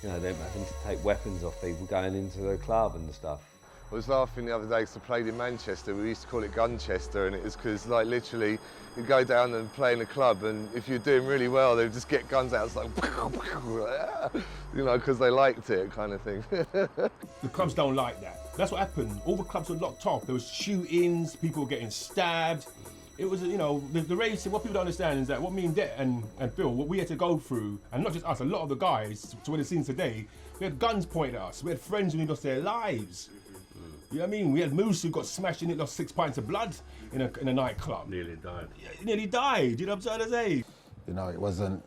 you know, them having to take weapons off people going into the club and stuff. I was laughing the other day because I played in Manchester. We used to call it Gunchester, and it was because, like, literally, you'd go down and play in a club, and if you're doing really well, they'd just get guns out. It's like, you know, because they liked it, kind of thing. The clubs don't like that. That's what happened. All the clubs were locked off. There was shootings, people were getting stabbed. It was, you know, the raves. What people don't understand is that what me and Det and Phil, what we had to go through, and not just us, a lot of the guys, to what it seems today, we had guns pointed at us. We had friends who lost their lives. You know what I mean? We had Moose who got smashed in it, lost 6 pints of blood in a nightclub. Nearly died. Yeah, he nearly died, you know what I'm trying to say? You know, it wasn't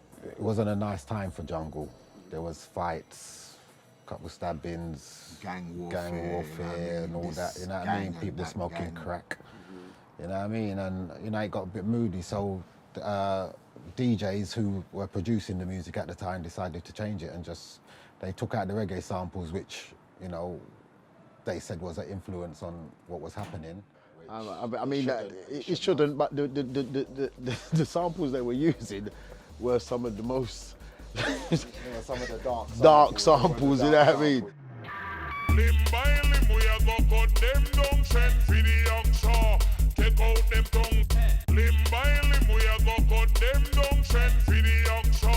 a nice time for jungle. There was fights, couple stabbings, gang warfare and all that, you know what I mean? People smoking crack, you know what I mean? And, you know, it got a bit moody, so DJs who were producing the music at the time decided to change it and they took out the reggae samples, which, you know, they said was an influence on what was happening. I mean, it shouldn't, but the samples they were using were some of the most some of the dark samples, you know what I mean? Limb by limb, we a go cut them down, send for the oxa, take out them tongue. Limb by limb, we a go cut them down, send for the oxa,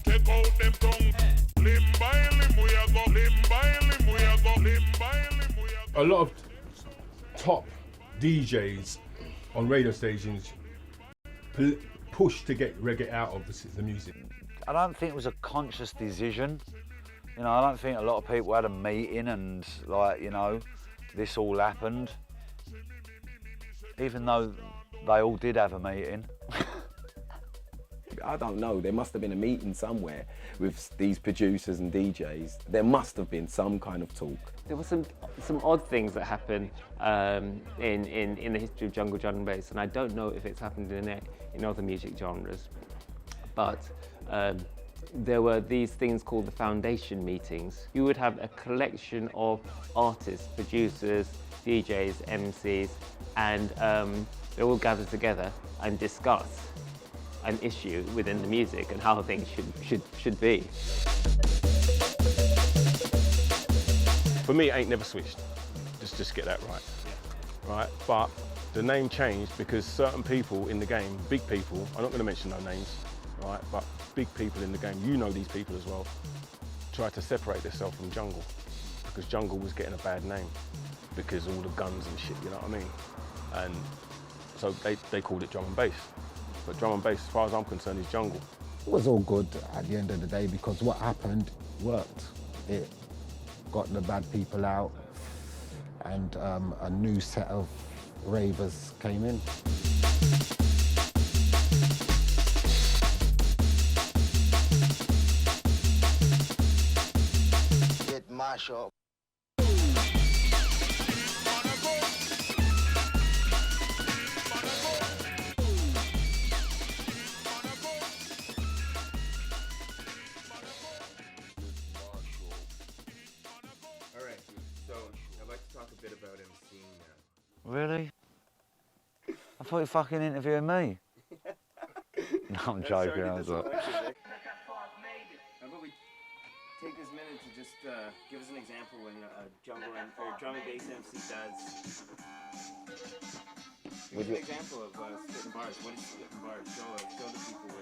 take out them tongue. Limb by limb, we a go, limb by limb, we a go, limb by limb. A lot of top DJs on radio stations push to get reggae out of the music. I don't think it was a conscious decision You know, I don't think a lot of people had a meeting and, like, you know, this all happened. Even though they all did have a meeting. I don't know, there must have been a meeting somewhere with these producers and DJs. There must have been some kind of talk. There were some odd things that happened in the history of jungle drum and bass, and I don't know if it's happened in other music genres, but there were these things called the foundation meetings. You would have a collection of artists, producers, DJs, MCs, and they all gather together and discuss an issue within the music and how things should be. For me, it ain't never switched. Just get that right. Right, but the name changed because certain people in the game, big people, I'm not going to mention no names, right, but big people in the game, you know these people as well, tried to separate themselves from jungle because jungle was getting a bad name because all the guns and shit, you know what I mean? And so they called it drum and bass. But drum and bass, as far as I'm concerned, is jungle. It was all good at the end of the day because what happened worked. It got the bad people out and a new set of ravers came in. Get mash up. Really? I thought you were fucking interviewing me. No, I'm joking. I was like... How about we take this minute to just give us an example when a jungle or drum and bass MC does. Give us an example of spitting bars. What is spitting bars? Show the people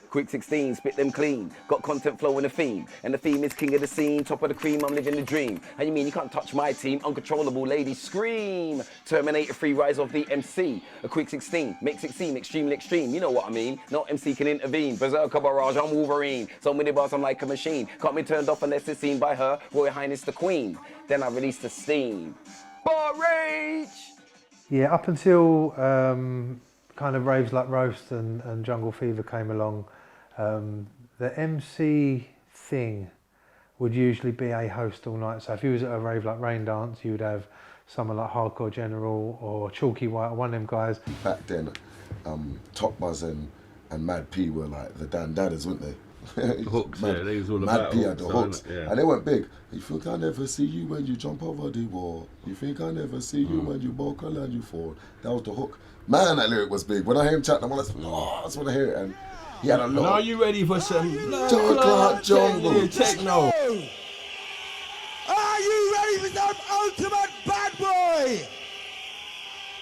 Quick 16, spit them clean. Got content flow and a theme. And the theme is king of the scene, top of the cream, I'm living the dream. How you mean you can't touch my team? Uncontrollable ladies scream. Terminator 3, rise of the MC. A quick 16, makes it seem extremely extreme. You know what I mean? No MC can intervene. Berserker barrage, I'm Wolverine. So many bars, I'm like a machine. Can't be turned off unless it's seen by her Royal Highness the Queen. Then I release the steam. Bar rage! Yeah, up until kind of raves like Roast and Jungle Fever came along, the MC thing would usually be a host all night. So if you was at a rave like Rain Dance, you would have someone like Hardcore General or Chalky White, one of them guys. Back then, Top Buzz and Mad P were like the Dan Dadders, weren't they? The hooks, yeah, they was all Mad about P had the hooks, hooks, yeah. and they went big. You think I never see you when you jump over the wall? You think I never see you when you buckle and you fall? That was the hook. Man, that lyric was big. When I hear him chat, I just want to hear it. And he had a lot. And are you ready for some Dark Jungle techno? Are you ready for some ultimate bad boy?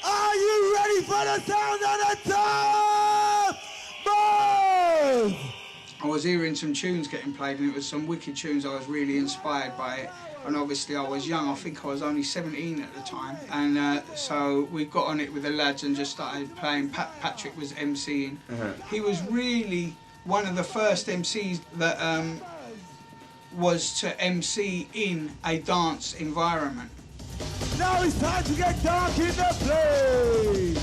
Are you ready for the sound of the top? Move! I was hearing some tunes getting played and it was some wicked tunes. I was really inspired by it. And obviously I was young, I think I was only 17 at the time. And so we got on it with the lads and just started playing. Patrick was MCing. He was really one of the first MCs that was to MC in a dance environment. Now it's time to get dark in the place.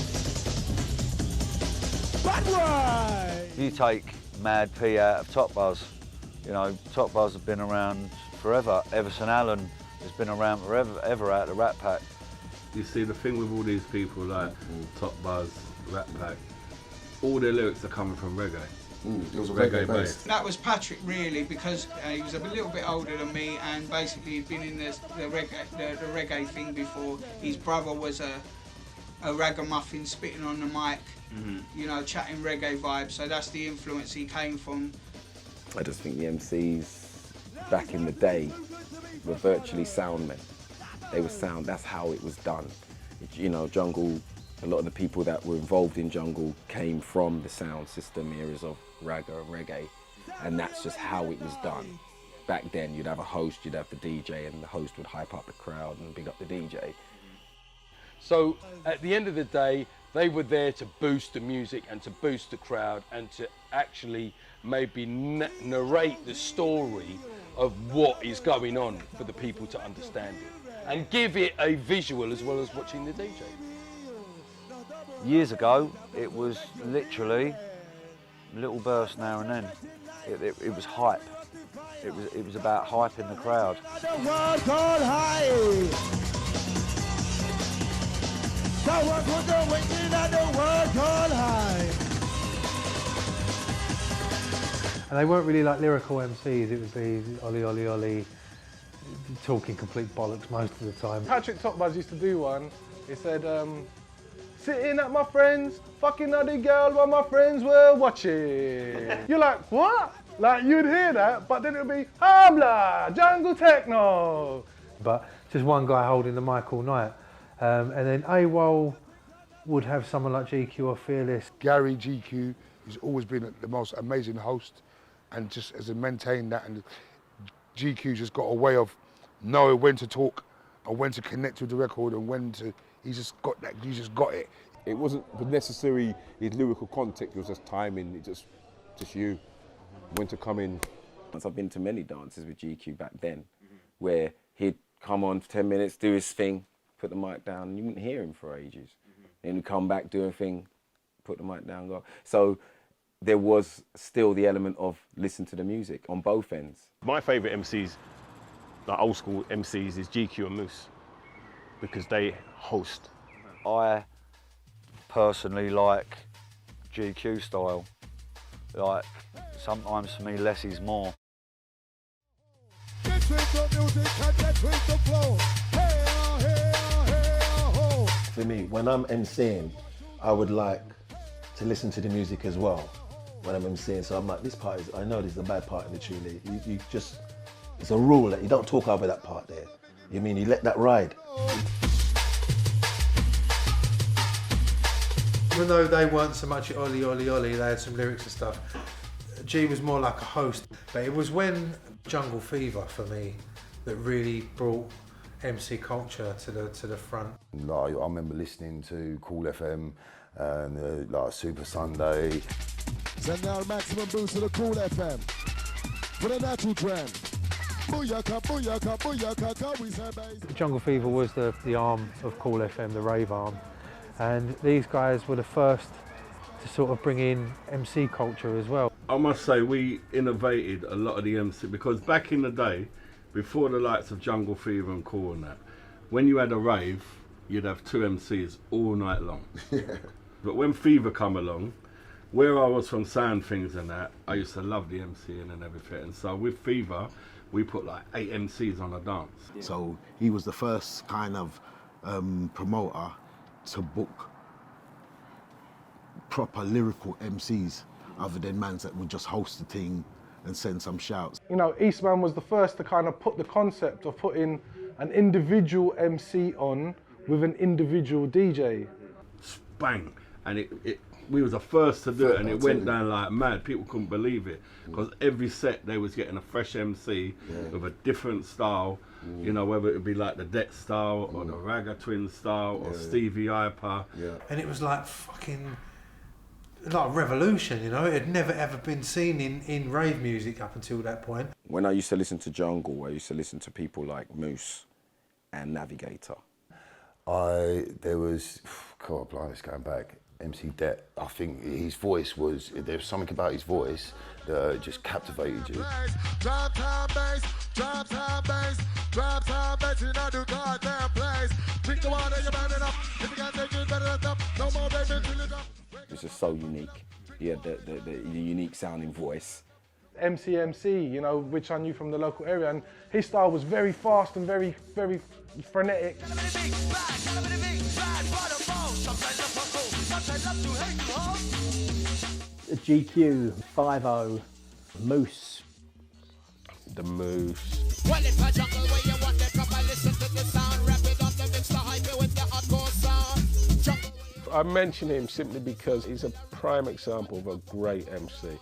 Bad boy! You take Mad P out of Top Buzz. You know, Top Buzz have been around forever. Everson Allen has been around forever, ever out of the Rat Pack. You see, the thing with all these people like Top Buzz, Rat Pack, all their lyrics are coming from reggae. It was a reggae based. That was Patrick really, because he was a little bit older than me and basically he'd been in the reggae thing before. His brother was a ragamuffin spitting on the mic, you know, chatting reggae vibes, so that's the influence he came from. I just think the MCs back in the day were virtually sound men. They were sound, that's how it was done. You know, jungle, a lot of the people that were involved in jungle came from the sound system eras of ragga and reggae, and that's just how it was done. Back then, you'd have a host, you'd have the DJ, and the host would hype up the crowd and big up the DJ. So at the end of the day, They were there to boost the music and to boost the crowd and to actually maybe narrate the story of what is going on for the people to understand it and give it a visual as well as watching the DJ. Years ago, it was literally little bursts now and then. It was hype. It was about hyping the crowd. The world called high. That was what the waiting at the world called high. And they weren't really like lyrical MCs, it would be Ollie, Ollie, Ollie, talking complete bollocks most of the time. Patrick Topbuzz used to do one. He said, sitting at my friends, fucking other girl while my friends were watching. You're like, what? Like, you'd hear that, but then it would be, Habla, jungle techno. But just one guy holding the mic all night. And then AWOL would have someone like GQ or Fearless. Gary GQ has always been the most amazing host and just as a maintained that, and GQ just got a way of knowing when to talk and when to connect with the record and when to, he's just got it. It wasn't necessarily his lyrical context, it was just timing, it just you, when to come in. I've been to many dances with GQ back then, where he'd come on for 10 minutes, do his thing, put the mic down, and you wouldn't hear him for ages. Then he'd come back, do a thing, put the mic down, go. So there was still the element of listen to the music on both ends. My favourite MCs, like old school MCs, is GQ and Moose, because they host. I personally like GQ style. Like, sometimes for me less is more. Get with the music and get with the flow. For me, when I'm MCing, I would like to listen to the music as well when I'm MCing. So I'm like, this part is, I know this is a bad part in the tune. You just, it's a rule that you don't talk over that part there. You mean, you let that ride. Even though they weren't so much Ollie, Ollie, Ollie, they had some lyrics and stuff. G was more like a host. But it was when Jungle Fever, for me, that really brought MC culture to the front. Like, I remember listening to Cool FM and like Super Sunday. Send now maximum boost to the Cool FM for the natural trend. Booyaka, booyaka, booyaka, go we say bass. Jungle Fever was the arm of Cool FM, the rave arm. And these guys were the first to sort of bring in MC culture as well. I must say we innovated a lot of the MC, because back in the day, before the likes of Jungle Fever and Cool and that, when you had a rave, you'd have two MCs all night long. But when Fever come along, where I was from Sound Things and that, I used to love the MCing and everything. And so with Fever, we put like 8 MCs on a dance. So he was the first kind of promoter to book proper lyrical MCs, other than mans that would just host the thing and send some shouts. You know, Eastman was the first to kind of put the concept of putting an individual MC on with an individual DJ. Bang! And we was the first to do it, and it went down like mad. People couldn't believe it, because every set they was getting a fresh MC with a different style. You know, whether it would be like the Det style or the Ragga Twins style or Stevie Hyper. And it was like fucking, like a revolution, you know? It had never ever been seen in rave music up until that point. When I used to listen to Jungle, I used to listen to people like Moose and Navigator. There was, God, blimey, it's going back, MC Det. I think his voice was, there was something about his voice that just captivated you. Drop top bass, drop top bass, drop top bass in a goddamn place. Drink the water, you're burning up. If you can't take it, better than up. No more baby, till it up. It's just so unique. He had the unique sounding voice. MC, you know, which I knew from the local area, and his style was very fast and very, very frenetic. GQ, 5-0, Moose. The Moose. Well, it's a jungle where you want the proper listen to the sound, rapid on the mix, the hyper with the hardcore sound. Jungle. I mention him simply because he's a prime example of a great MC.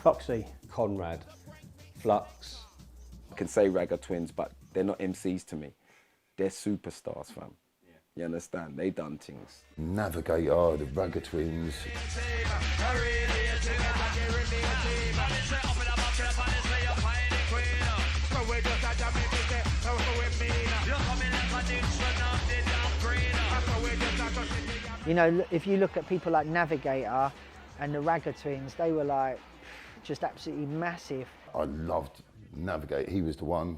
Foxy. Conrad, Flux. I can say Ragga Twins, but they're not MCs to me. They're superstars, fam. You understand? They done things. Navigator, the Ragga Twins. You know, if you look at people like Navigator and the Ragga Twins, they were like just absolutely massive. I loved Navigate. He was the one.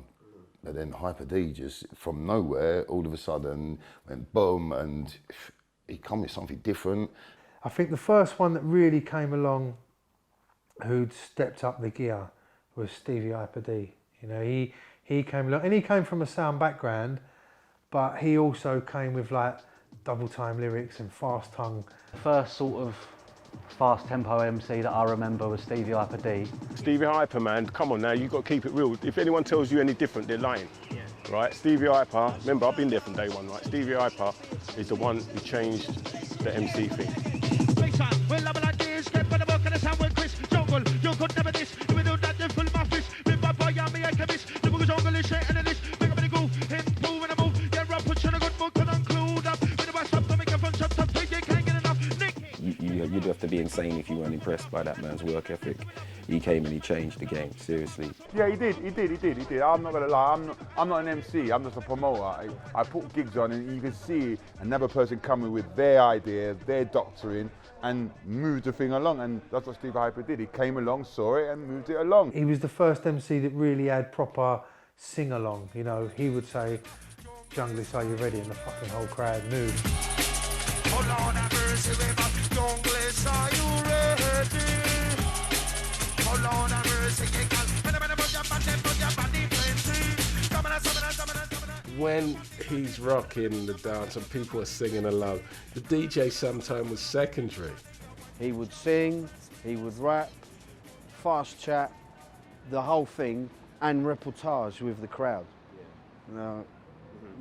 And then Hyper D just from nowhere, all of a sudden went boom, and he come with something different. I think the first one that really came along who'd stepped up the gear was Stevie Hyper D. You know, he came along, and he came from a sound background, but he also came with like double time lyrics and fast tongue. First sort of fast tempo MC that I remember was Stevie Hyper D. Stevie Hyper, man, come on now, you've got to keep it real. If anyone tells you any different, they're lying. Right? Stevie Hyper, remember I've been there from day one, right? Stevie Hyper is the one who changed the MC thing. You'd have to be insane if you weren't impressed by that man's work ethic. He came and he changed the game, seriously. Yeah, he did. I'm not gonna lie, I'm not an MC, I'm just a promoter. I put gigs on and you can see another person coming with their idea, their doctrine, and move the thing along, and that's what Stevie Hyper did. He came along, saw it, and moved it along. He was the first MC that really had proper sing-along, you know. He would say, "Junglist, are you ready?" and the fucking whole crowd moved. Oh Lord have mercy, Junglist, are you ready? Oh Lord have mercy, when he's rocking the dance and people are singing along, the DJ sometimes was secondary. He would sing, he would rap, fast chat, the whole thing, and reportage with the crowd.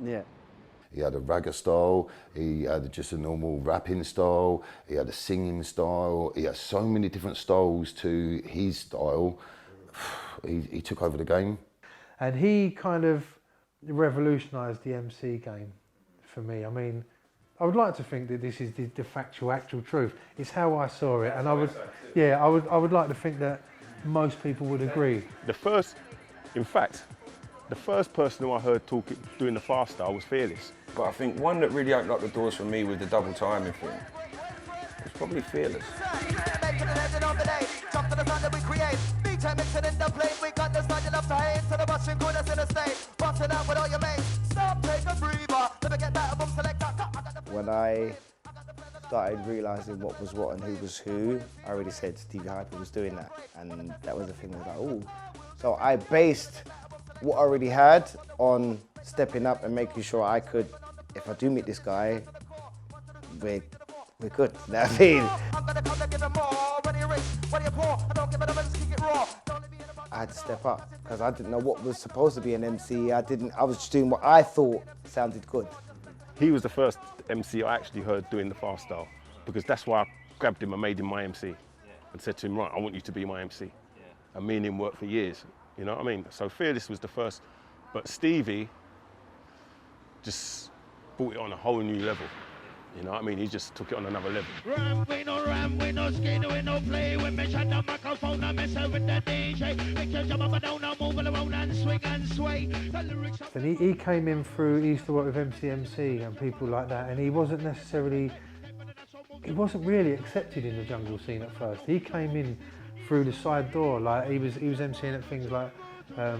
Yeah. He had a ragga style, he had just a normal rapping style, he had a singing style, he had so many different styles to his style. He took over the game. And he kind of revolutionised the MC game for me. I mean, I would like to think that this is the factual, actual truth. It's how I saw it, and I would like to think that most people would agree. The first person who I heard doing the fast style was Fearless. But I think one that really opened up the doors for me with the double timing thing was probably Fearless. When I started realising what was what and who was who, I already said Stevie Hyper was doing that, and that was the thing. I was like, oh. So I based what I already had on stepping up and making sure I could, if I do meet this guy, we're good. You know what I mean? I had to step up because I didn't know what was supposed to be an MC. I was just doing what I thought sounded good. He was the first MC I actually heard doing the fast style, because that's why I grabbed him and made him my MC and said to him, right, I want you to be my MC. And me and him worked for years, you know what I mean? So Fearless was the first, but Stevie just brought it on a whole new level. You know what I mean? He just took it on another level. Ram, we no skin, we no play. When me shut the microphone, I mess with the DJ. Make you jump up and down, move around and swing and sway. The lyrics are... And he came in through, he used to work with MCMC and people like that, and he wasn't really accepted in the jungle scene at first. He came in through the side door, like he was MCing at things like, I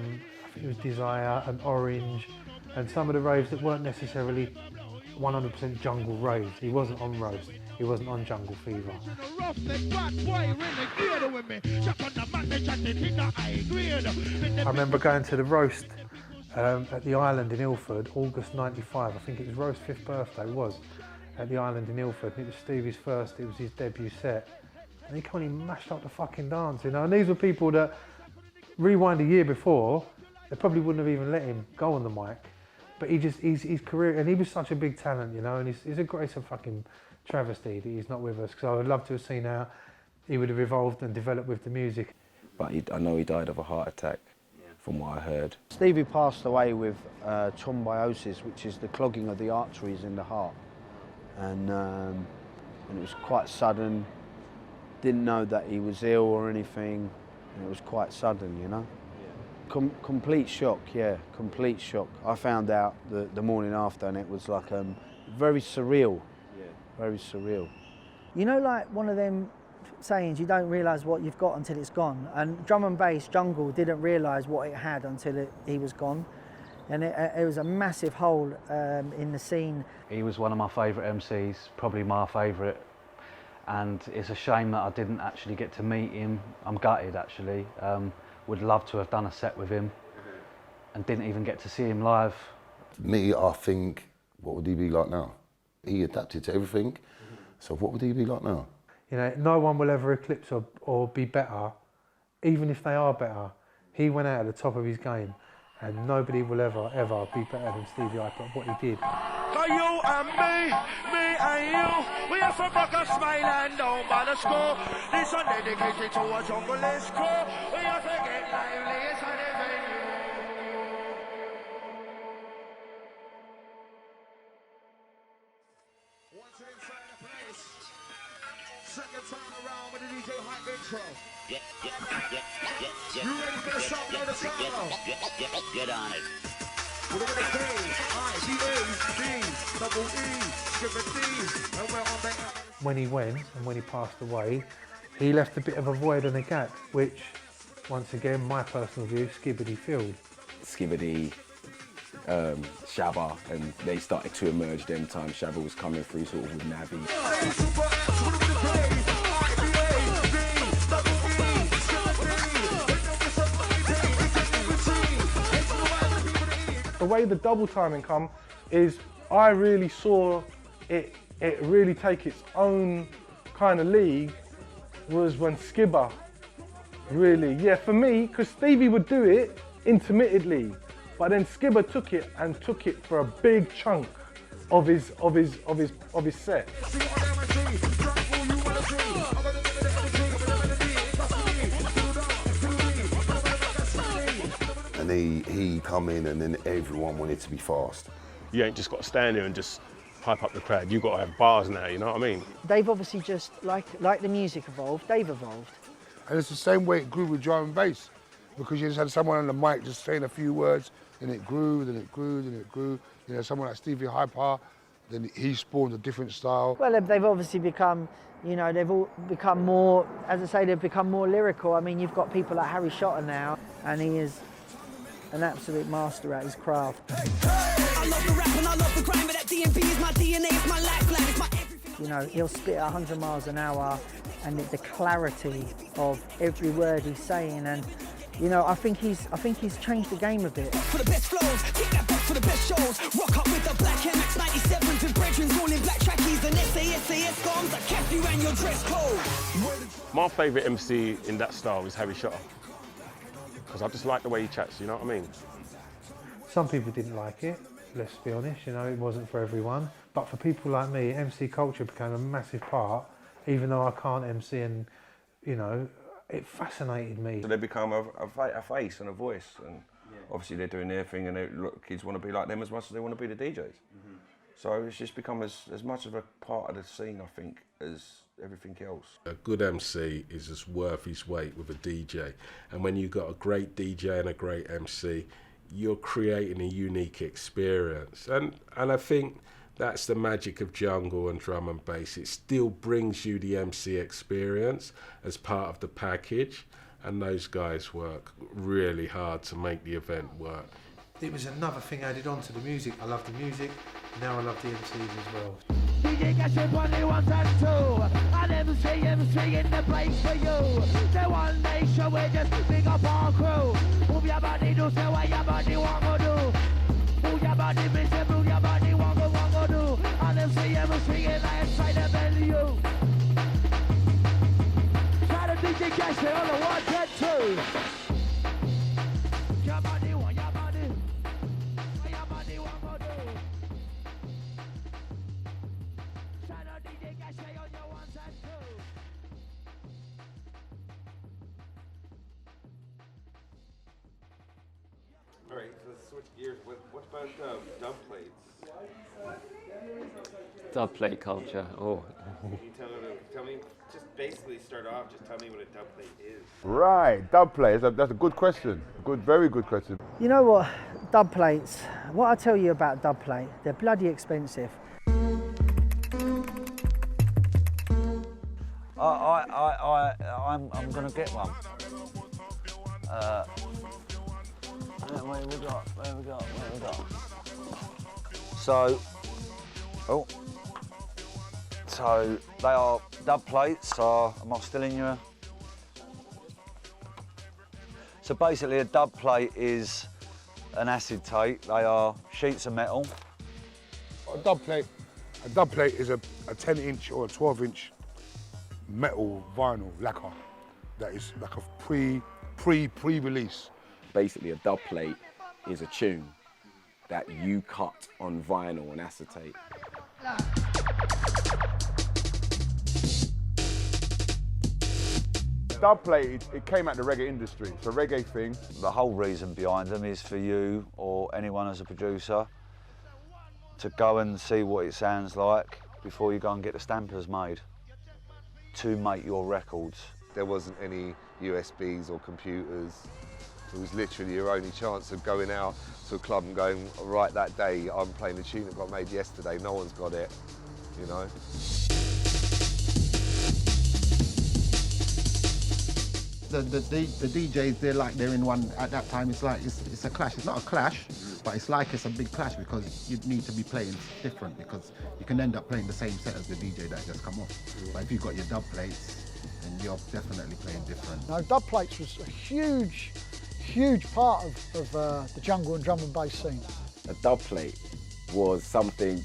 think it was Desire and Orange, and some of the raves that weren't necessarily 100% jungle raves. He wasn't on Roast, he wasn't on Jungle Fever. I remember going to the Roast at the Island in Ilford, August '95. I think it was Roast's 5th birthday, at the Island in Ilford. And it was Stevie's first, it was his debut set. And he kind of mashed up the fucking dance, you know. And these were people that, rewind a year before, they probably wouldn't have even let him go on the mic. But his career, and he was such a big talent, you know, and it's a fucking travesty that he's not with us, because I would love to have seen how he would have evolved and developed with the music. But I know he died of a heart attack from what I heard. Stevie passed away with thrombosis, which is the clogging of the arteries in the heart, and it was quite sudden. Didn't know that he was ill or anything, and it was quite sudden, you know. Complete shock, yeah, complete shock. I found out the morning after, and it was like very surreal, very surreal. You know, like one of them sayings, you don't realise what you've got until it's gone. And drum and bass, Jungle, didn't realise what it had until he was gone. And it was a massive hole in the scene. He was one of my favourite MCs, probably my favourite. And it's a shame that I didn't actually get to meet him. I'm gutted, actually. Would love to have done a set with him and didn't even get to see him live. Me, I think, what would he be like now? He adapted to everything, so what would he be like now? You know, no one will ever eclipse or be better, even if they are better. He went out at the top of his game, and nobody will ever be better than Stevie Hyper at what he did. You and me and you, we are from Ragga Smile down by the school. This one dedicated to a junglist crew. We are to get lively, it's an venue. Once inside the place, second time around with the DJ Hype intro. You ready for the song or the solo? Get on it. We're gonna K, I, D, A, D, double E, skip a D, and we're on the... When he went and when he passed away, he left a bit of a void and a gap, which, once again, my personal view, Skibbity filled. Skibbity, Shabba, and they started to emerge them times. Shabba was coming through sort of with Navi. The way the double timing come is I really saw it really take its own kind of league was when Skibber really, yeah, for me, because Stevie would do it intermittently, but then Skibber took it for a big chunk of his set. And he come in and then everyone wanted to be fast. You ain't just got to stand there and just hype up the crowd. You've got to have bars now, you know what I mean? They've obviously just, like the music evolved, they've evolved. And it's the same way it grew with drum and bass, because you just had someone on the mic just saying a few words, and it grew, then it grew, then it grew. You know, someone like Stevie Hyper, then he spawned a different style. Well, they've obviously become, you know, they've all become more, as I say, they've become more lyrical. I mean, you've got people like Harry Shotter now, and he is an absolute master at his craft. I love the rap and I love the grind, but that DMB is my DNA, it's my lifeline, it's my everything. You know, he'll spit at 100 miles an hour, and the clarity of every word he's saying, and you know, I think he's changed the game a bit. For the best flows, take that back for the best shows. Rock up with the black MX 97s with brethren, all in black trackies and SAS bombs that kept you and your dress code. My favourite MC in that style is Harry Shotter, because I just like the way he chats, you know what I mean? Some people didn't like it, let's be honest, you know, it wasn't for everyone. But for people like me, MC culture became a massive part, even though I can't MC, and, you know, it fascinated me. So they become a face and a voice, and obviously they're doing their thing, and kids want to be like them as much as they want to be the DJs. So it's just become as much of a part of the scene, I think, as everything else. A good MC is just worth his weight with a DJ, and when you've got a great DJ and a great MC, you're creating a unique experience, and I think that's the magic of jungle and drum and bass. It still brings you the MC experience as part of the package, and those guys work really hard to make the event work. It was another thing added on to the music. I love the music, now I love the MCs as well. DJ Gashet 1, 1 and 2, and MC in the place for you. The one nation, we just big up our crew. Move your body, do say what your body want to do. Move your body, bitch, move your body, want to do. And MC in inside the venue. Try to DJ Gashet on the 1 and 2. Your body, want your body. What your body want to do. right, let's switch gears. What about dub plates? Dub plate culture. Oh. Can you tell me, just basically start off, just tell me what a dub plate is. Right, dub plates. That's a good question. Very good question. You know what, dub plates, what I tell you about dub plate, they're bloody expensive. I'm gonna get one. Where we got? So they are dub plates. Am I still in your? So basically, a dub plate is an acid tape. They are sheets of metal. A dub plate is a 10-inch or a 12-inch metal vinyl lacquer that is like a pre-release. Basically, a dub plate is a tune that you cut on vinyl and acetate. Dub plate, it came out the reggae industry. It's a reggae thing. The whole reason behind them is for you or anyone as a producer to go and see what it sounds like before you go and get the stampers made to make your records. There wasn't any USBs or computers. It was literally your only chance of going out to a club and going, right, that day I'm playing a tune that got made yesterday, no one's got it, you know. The DJs, they're in one, at that time it's like, it's a clash. It's not a clash, but it's like it's a big clash because you need to be playing different because you can end up playing the same set as the DJ that just come off. But if you've got your dub plates, then you're definitely playing different. No, dub plates was a huge part of the jungle and drum and bass scene. A dub plate was something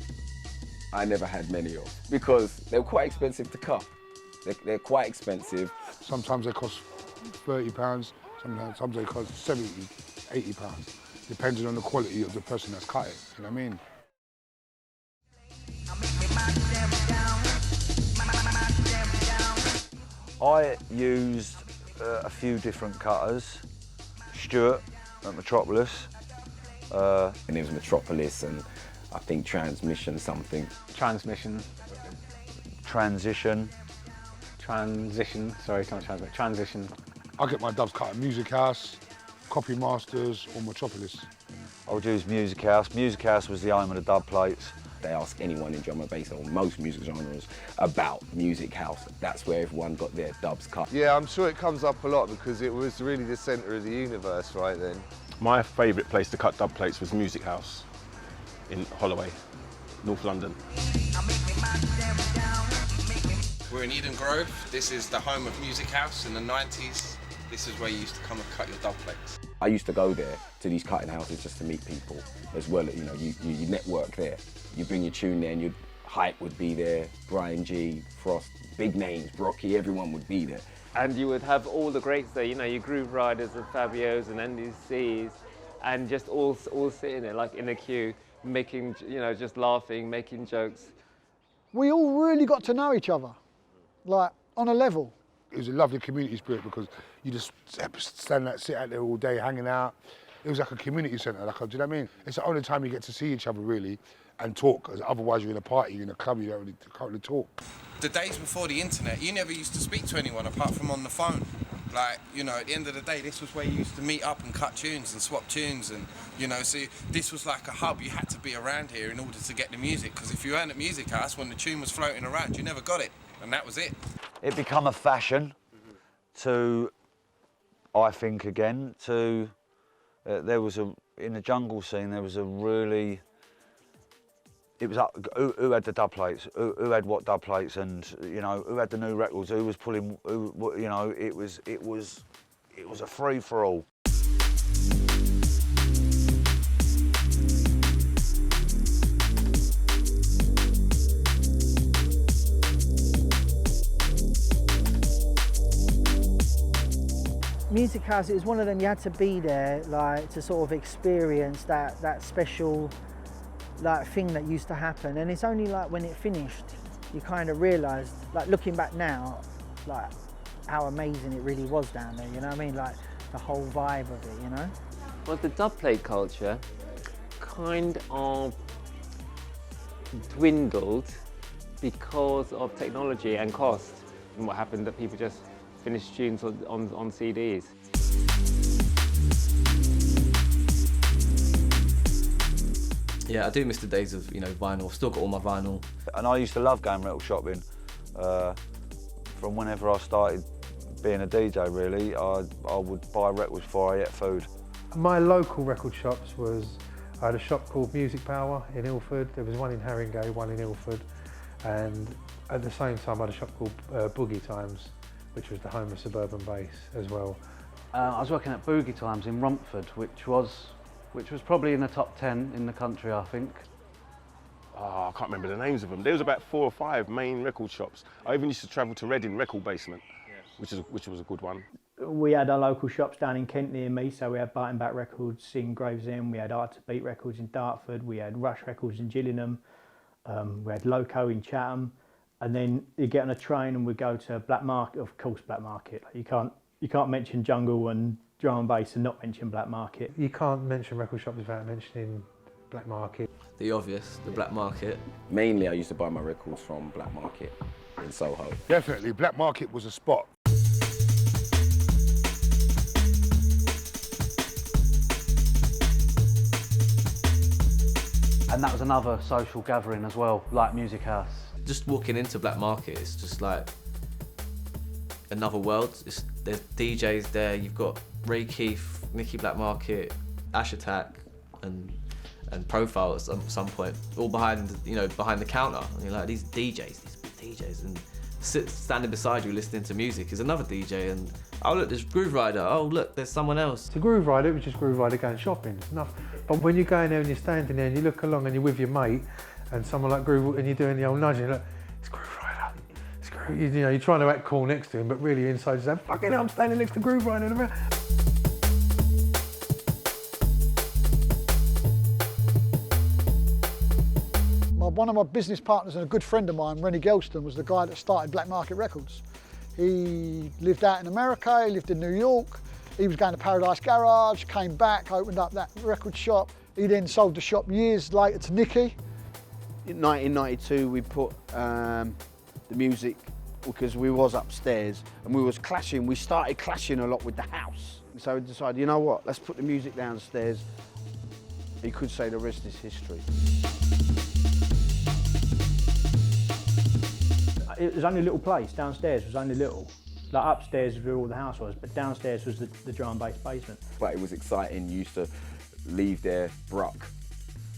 I never had many of because they were quite expensive to cut. They're quite expensive. Sometimes they cost £30, sometimes they cost £70, £80, depending on the quality of the person that's cut it, you know what I mean? I used a few different cutters. Stuart at Metropolis. And it was Metropolis and I think Transmission something. Transition, sorry, can't translate. Transition. I get my dubs cut at Music House, Copy Masters or Metropolis. I would use Music House. Music House was the home of the dub plates. They ask anyone in drum and bass or most music genres about Music House. That's where everyone got their dubs cut. Yeah, I'm sure it comes up a lot because it was really the centre of the universe right then. My favourite place to cut dub plates was Music House in Holloway, North London. We're in Eden Grove. This is the home of Music House in the 90s. This is where you used to come and cut your dub plates. I used to go there to these cutting houses just to meet people as well. You know, you network there. You bring your tune there and your Hype would be there, Brian G, Frost, big names, Brocky, everyone would be there. And you would have all the greats there, you know, your Groove Riders and Fabios and NDCs, and just all sitting there like in a queue, making, you know, just laughing, making jokes. We all really got to know each other, like on a level. It was a lovely community spirit because you just sit out there all day hanging out. It was like a community centre, like, do you know what I mean? It's the only time you get to see each other really and talk, because otherwise you're in a can't really talk. The days before the internet, you never used to speak to anyone apart from on the phone. Like, you know, at the end of the day, this was where you used to meet up and cut tunes and swap tunes and, you know, so this was like a hub. You had to be around here in order to get the music, because if you weren't at Music House, when the tune was floating around, you never got it, and that was it. It become a fashion to, I think again, to, there was in the jungle scene, there was a really, it was who had the dub plates, who had what dub plates, and you know who had the new records, who was pulling, who, you know, it was a free for all. Music House, it was one of them, you had to be there, like, to sort of experience that special, like, thing that used to happen. And it's only like when it finished, you kind of realised, like, looking back now, like, how amazing it really was down there, you know what I mean? Like, the whole vibe of it, you know? Well, the dubplate culture kind of dwindled because of technology and cost. And what happened that people just finished tunes on CDs. Yeah, I do miss the days of, you know, vinyl. I've still got all my vinyl. And I used to love going record shopping. From whenever I started being a DJ, really, I would buy records before I ate food. My local record shops I had a shop called Music Power in Ilford. There was one in Haringey, one in Ilford. And at the same time, I had a shop called Boogie Times, which was the home of suburban bass as well. I was working at Boogie Times in Romford, which was probably in the top 10 in the country, I think. Oh, I can't remember the names of them. There was about 4 or 5 main record shops. I even used to travel to Reading Record Basement, which was a good one. We had our local shops down in Kent near me, so we had Barton Back Records in Gravesend, we had Art to Beat Records in Dartford, we had Rush Records in Gillingham, we had Loco in Chatham, and then you get on a train and we go to Black Market, of course Black Market. Like you can't mention jungle and drum and bass and not mention Black Market. You can't mention record shops without mentioning Black Market. The obvious, the Black Market. Mainly I used to buy my records from Black Market in Soho. Definitely, Black Market was a spot. And that was another social gathering as well, like Music House. Just walking into Black Market, it's just like another world. There's DJs there, you've got Ray Keith, Nicky Black Market, Ash Attack, and Profile at some point, all behind the counter. And you're like, these DJs, these big DJs, and standing beside you listening to music is another DJ, and oh look, there's Groove Rider, oh look, there's someone else. To Groove Rider, it was just Groove Rider going shopping, it's enough. But when you're going there and you're standing there and you look along and you're with your mate, and someone like Groove, and you're doing the old nudging, look, it's Groove Rider, it's Groove, you know, you're trying to act cool next to him, but really inside you're saying, fucking hell, I'm standing next to Groove Rider. One of my business partners and a good friend of mine, Rennie Gelston, was the guy that started Black Market Records. He lived out in America, he lived in New York, he was going to Paradise Garage, came back, opened up that record shop. He then sold the shop years later to Nicky. In 1992 we put the music, because we was upstairs and we was clashing, we started clashing a lot with the house. So we decided, you know what, let's put the music downstairs. You could say the rest is history. It was only a little place, downstairs was only little. Like upstairs was where all the house was, but downstairs was the drum and bass basement. But it was exciting, you used to leave there broke.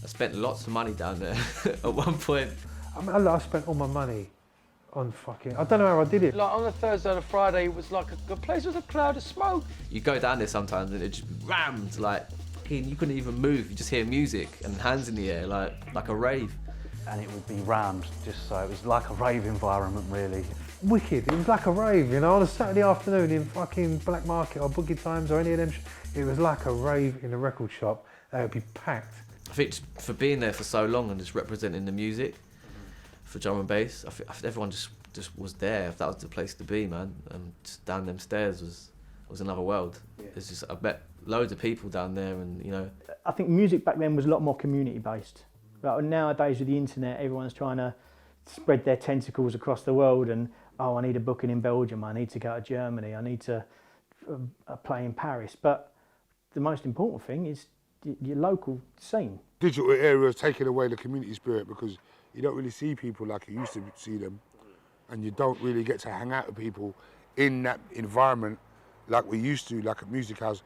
I spent lots of money down there at one point. I mean, I spent all my money on fucking, I don't know how I did it. Like on a Thursday and a Friday, it was like the place was a cloud of smoke. You go down there sometimes and it just rammed, like, you couldn't even move, you just hear music and hands in the air, like a rave. And it would be rammed, just so it was like a rave environment, really. Wicked, it was like a rave, you know, on a Saturday afternoon in fucking Black Market or Boogie Times or any of them, it was like a rave in a record shop. They would be packed. I think just for being there for so long and just representing the music for drum and bass, I think everyone just was there. If that was the place to be, man. And just down them stairs was another world. Yeah. There's just, I bet loads of people down there, and you know. I think music back then was a lot more community based. Like nowadays with the internet, everyone's trying to spread their tentacles across the world, and oh, I need a booking in Belgium, I need to go to Germany, I need to play in Paris. But the most important thing is your local scene. Digital era has taken away the community spirit, because you don't really see people like you used to see them, and you don't really get to hang out with people in that environment like we used to, like a music house.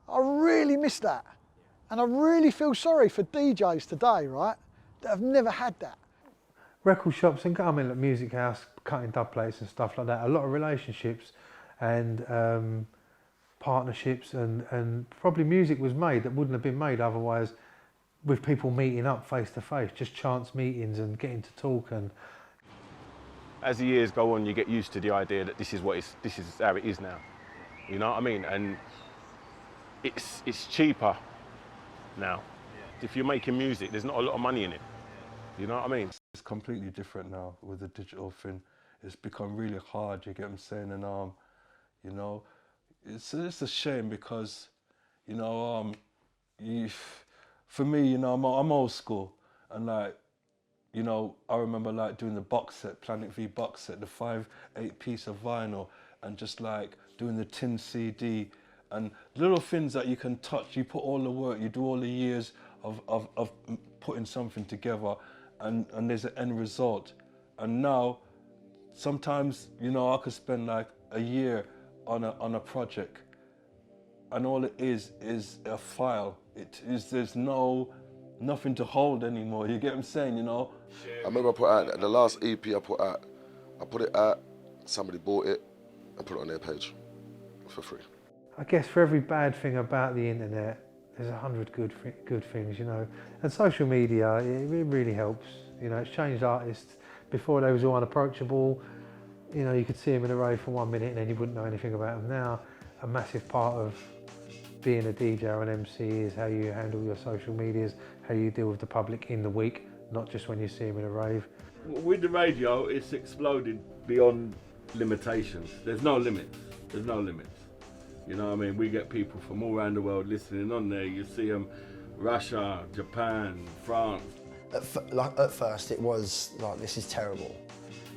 I really miss that. And I really feel sorry for DJs today, right, that have never had that. Record shops and I mean, like Music House, cutting dub plates and stuff like that. A lot of relationships and partnerships and probably music was made that wouldn't have been made otherwise, with people meeting up face to face, just chance meetings and getting to talk. And as the years go on, you get used to the idea that this is how it is now. You know what I mean? And it's cheaper now. If you're making music, there's not a lot of money in it. You know what I mean? It's completely different now with the digital thing. It's become really hard, you get what I'm saying? And you know, it's a shame because, You know, for me, you know, I'm old school, and like, you know, I remember like doing the box set, Planet V box set, the 5/8 piece of vinyl, and just like doing the tin CD, and little things that you can touch. You put all the work, you do all the years of putting something together, and there's an end result. And now, sometimes, you know, I could spend like a year on a project, and all it is a file. There's nothing to hold anymore. You get what I'm saying, you know? I remember I put out the last EP I put it out, somebody bought it and put it on their page for free. I guess for every bad thing about the internet, there's 100 good things, you know. And social media, it really helps. You know, it's changed artists. Before they was all unapproachable. You know, you could see them in a rave for 1 minute and then you wouldn't know anything about them. Now, a massive part of being a DJ or an MC is how you handle your social medias, how you deal with the public in the week, not just when you see them in a rave. With the radio, it's exploded beyond limitations. There's no limits. There's no limits. You know what I mean? We get people from all around the world listening on there. You see them, Russia, Japan, France. At first, it was like, this is terrible.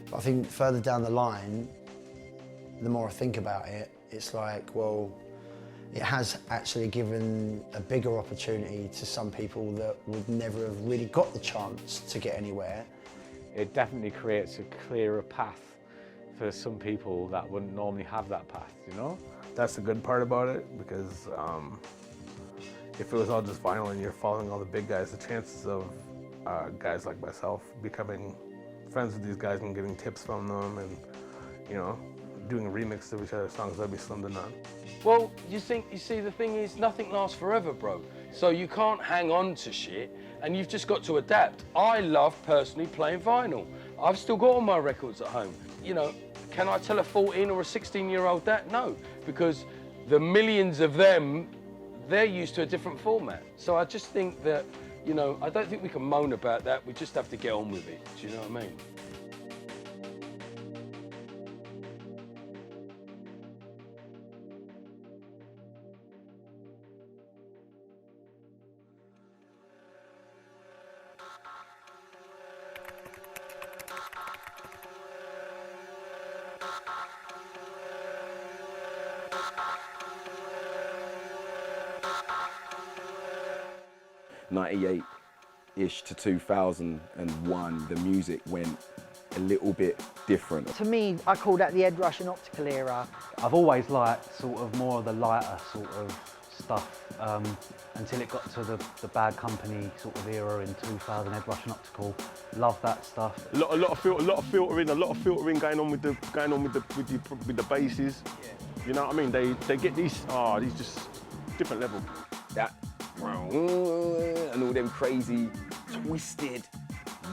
But I think further down the line, the more I think about it, it's like, well, it has actually given a bigger opportunity to some people that would never have really got the chance to get anywhere. It definitely creates a clearer path for some people that wouldn't normally have that path, you know? That's the good part about it, because if it was all just vinyl and you're following all the big guys, the chances of guys like myself becoming friends with these guys and getting tips from them and, you know, doing a remix of each other's songs, that'd be slim to none. Well, you see, the thing is, nothing lasts forever, bro. So you can't hang on to shit, and you've just got to adapt. I love personally playing vinyl. I've still got all my records at home. You know, can I tell a 14 or a 16-year-old that? No, because the millions of them, they're used to a different format. So I just think that, you know, I don't think we can moan about that. We just have to get on with it. Do you know what I mean? '98-ish to 2001, the music went a little bit different. To me, I call that the Ed Rush and Optical era. I've always liked sort of more of the lighter sort of stuff until it got to the Bad Company sort of era in 2000, Ed Rush and Optical. Love that stuff. A lot of filtering going on with the basses. Yeah. You know what I mean? They get these just different level. That and all them crazy, twisted,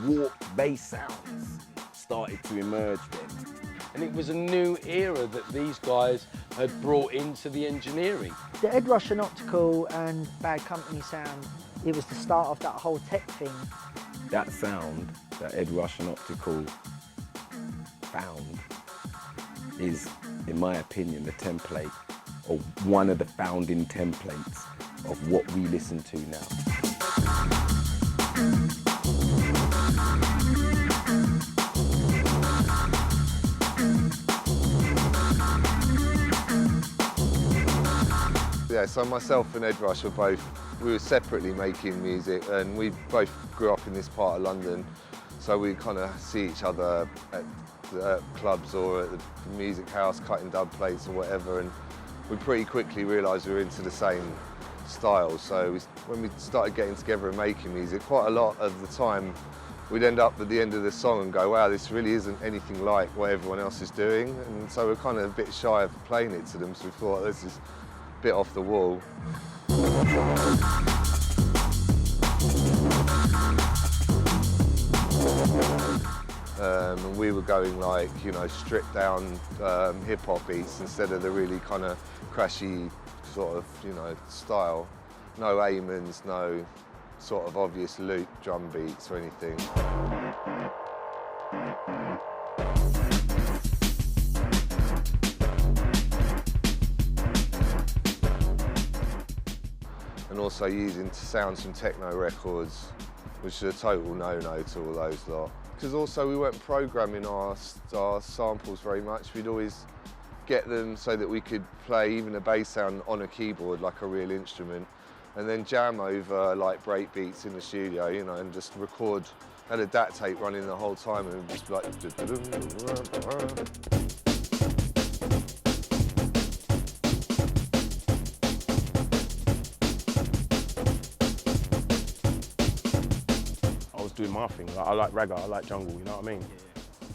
warped bass sounds started to emerge then. And it was a new era that these guys had brought into the engineering. The Ed Rush and Optical and Bad Company sound, it was the start of that whole tech thing. That sound that Ed Rush and Optical found is, in my opinion, the template, or one of the founding templates of what we listen to now. Yeah, so myself and Ed Rush we were separately making music, and we both grew up in this part of London, so we kind of see each other at clubs or at the music house cutting dub plates or whatever, and we pretty quickly realised we were into the same style. So when we started getting together and making music, quite a lot of the time we'd end up at the end of the song and go, wow, this really isn't anything like what everyone else is doing. And so we're kind of a bit shy of playing it to them, so we thought this is a bit off the wall. And we were going like, you know, stripped down hip-hop beats instead of the really kind of crashy sort of, you know, style. No amens, no sort of obvious loop drum beats or anything. also using to sound some techno records, which is a total no-no to all those lot. Because also we weren't programming our samples very much. We'd always get them so that we could play even a bass sound on a keyboard like a real instrument, and then jam over like break beats in the studio, you know, and just record. Had a DAT tape running the whole time and just like. I was doing my thing. Like, I like ragga, I like jungle, you know what I mean?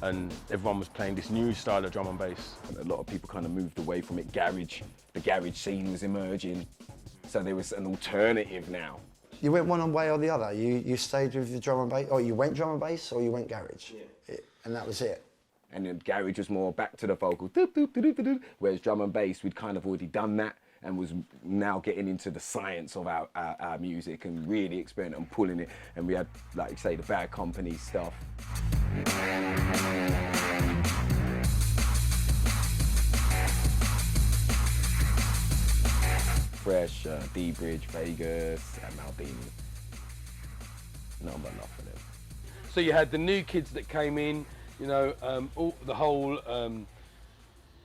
And everyone was playing this new style of drum and bass. A lot of people kind of moved away from it. The garage scene was emerging, so there was an alternative now. You went one way or the other. You stayed with the drum and bass, or you went drum and bass, or you went garage, and that was it. And then garage was more back to the vocal, whereas drum and bass, we'd kind of already done that and was now getting into the science of our music and really experimenting and pulling it. And we had, like you say, the Bad Company stuff. Fresh, D-Bridge, Vegas, and Maldini. No, but not for them. So you had the new kids that came in, you know, the whole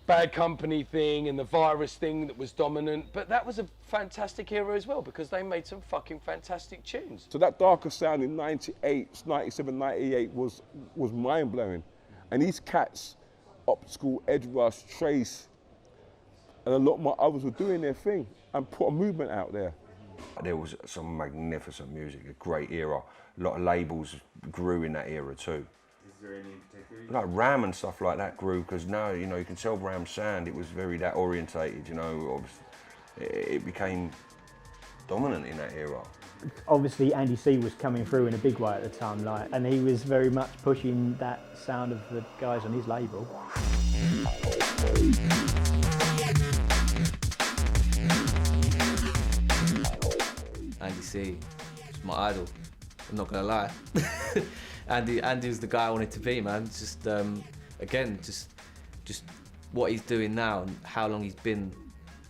Bad Company thing and the Virus thing that was dominant, but that was a fantastic era as well because they made some fucking fantastic tunes. So that darker sound in 98, 97, 98 was mind-blowing. And these cats, Optical, Ed Rush, Trace, and a lot more others were doing their thing and put a movement out there. There was some magnificent music, a great era. A lot of labels grew in that era too. Is there any in particular? Like Ram and stuff like that grew because now, you know, you can tell Ram's sound, it was very that orientated, you know, it became dominant in that era. Obviously Andy C was coming through in a big way at the time, like, and he was very much pushing that sound of the guys on his label. Andy C is my idol, I'm not gonna lie. Andy's the guy I wanted to be, man. Just again, just what he's doing now and how long he's been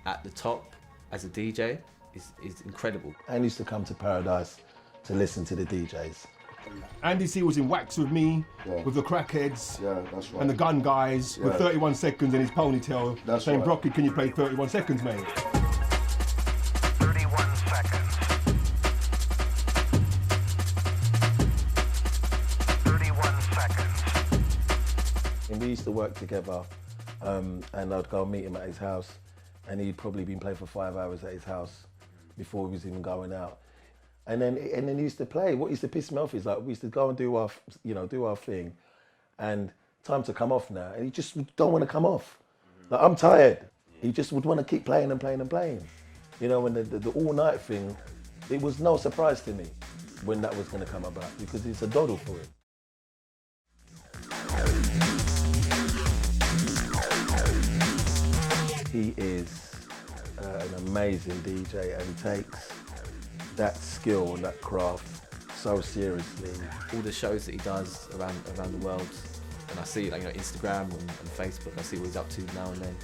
at the top as a DJ is incredible. Andy used to come to Paradise to listen to the DJs. Andy C was in Wax with me, with the Crackheads, and the Gun Guys, with 31 seconds in his ponytail, saying, Brocky, can you play 31 seconds, mate? 31 seconds. 31 seconds. And we used to work together, and I'd go and meet him at his house, and he'd probably been playing for 5 hours at his house before he was even going out. And then he used to play. What used to piss me off is like we used to go and do our thing, and time to come off now, and he just don't want to come off. Like, I'm tired. He just would want to keep playing and playing and playing. You know, and the all night thing, it was no surprise to me when that was going to come about because it's a doddle for him. He is an amazing DJ and takes that skill and that craft so seriously. All the shows that he does around the world, and I see, like, you know, Instagram and Facebook, I see what he's up to now and then.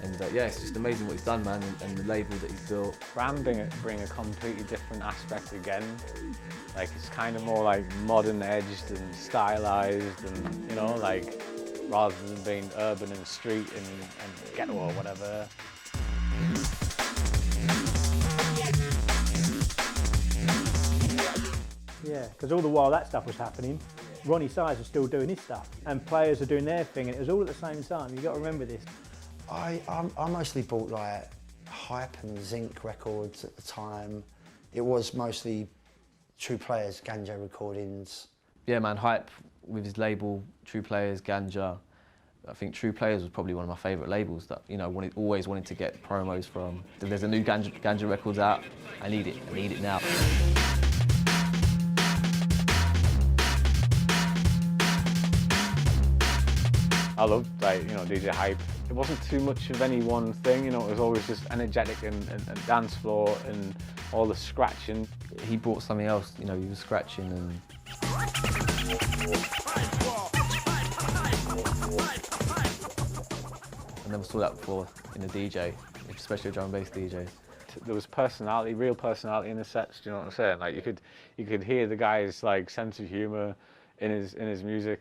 And yeah, it's just amazing what he's done, man, and the label that he's built. Ram bring a completely different aspect again. Like, it's kind of more like modern edged and stylized, and, you know, like, rather than being urban and street and ghetto or whatever. Yeah, because all the while that stuff was happening, Ronnie Size was still doing his stuff, and players are doing their thing, and it was all at the same time. You've got to remember this. I mostly bought like Hype and Zinc records at the time. It was mostly True Players, Ganja recordings. Yeah, man, Hype with his label, True Players, Ganja. I think True Players was probably one of my favourite labels that, you know, always wanted to get promos from. If there's a new Ganja records out, I need it now. I loved, like, you know, DJ Hype. It wasn't too much of any one thing, you know, it was always just energetic and dance floor and all the scratching. He brought something else, you know, he was scratching and... I never saw that before in a DJ, especially a drum and bass DJ. there was personality, real personality in the sets. Do you know what I'm saying? Like you could hear the guy's like sense of humour in his music.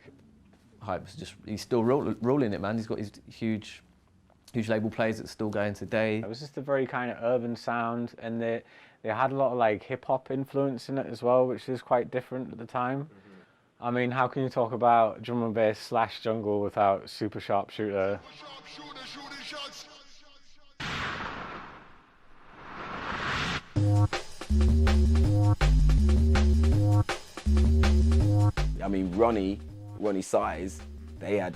Hype's just, he's still rolling it, man. He's got his huge label plays that's still going today. It was just a very kind of urban sound, and they had a lot of like hip hop influence in it as well, which is quite different at the time. I mean, how can you talk about drum and bass / jungle without Super Sharpshooter? I mean, Ronnie Size, they had,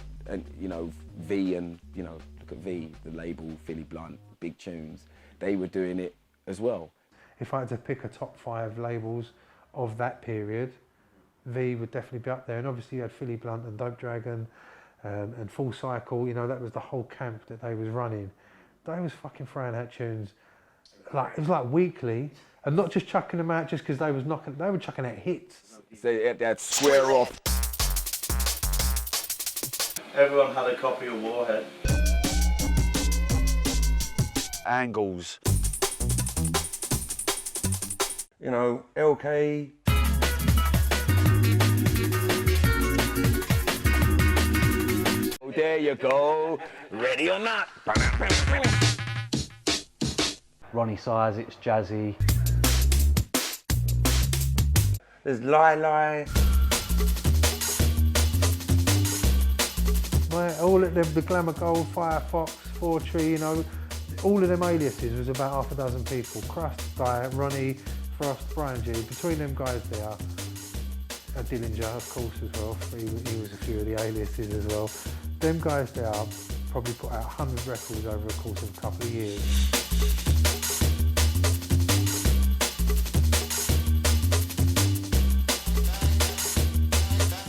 you know, V and, you know, look at V, the label, Philly Blunt, big tunes. They were doing it as well. If I had to pick a top 5 labels of that period, V would definitely be up there. And obviously you had Philly Blunt and Dope Dragon and Full Cycle, you know, that was the whole camp that they was running. They was fucking throwing out tunes, like, it was like weekly, and not just chucking them out just because they were chucking out hits. So they had Square Off. Everyone had a copy of Warhead. Angles. You know, LK. Oh, there you go. Ready or not. Ronnie Size, it's jazzy. There's Lai. All of them, the Glamour Gold, Firefox, Four Tree, you know, all of them aliases was about half a dozen people. Crust, Diet, Ronnie, Frost, Brian G. Between them guys there, Dillinja, of course, as well. He was a few of the aliases as well. Them guys there probably put out 100 records over the course of a couple of years.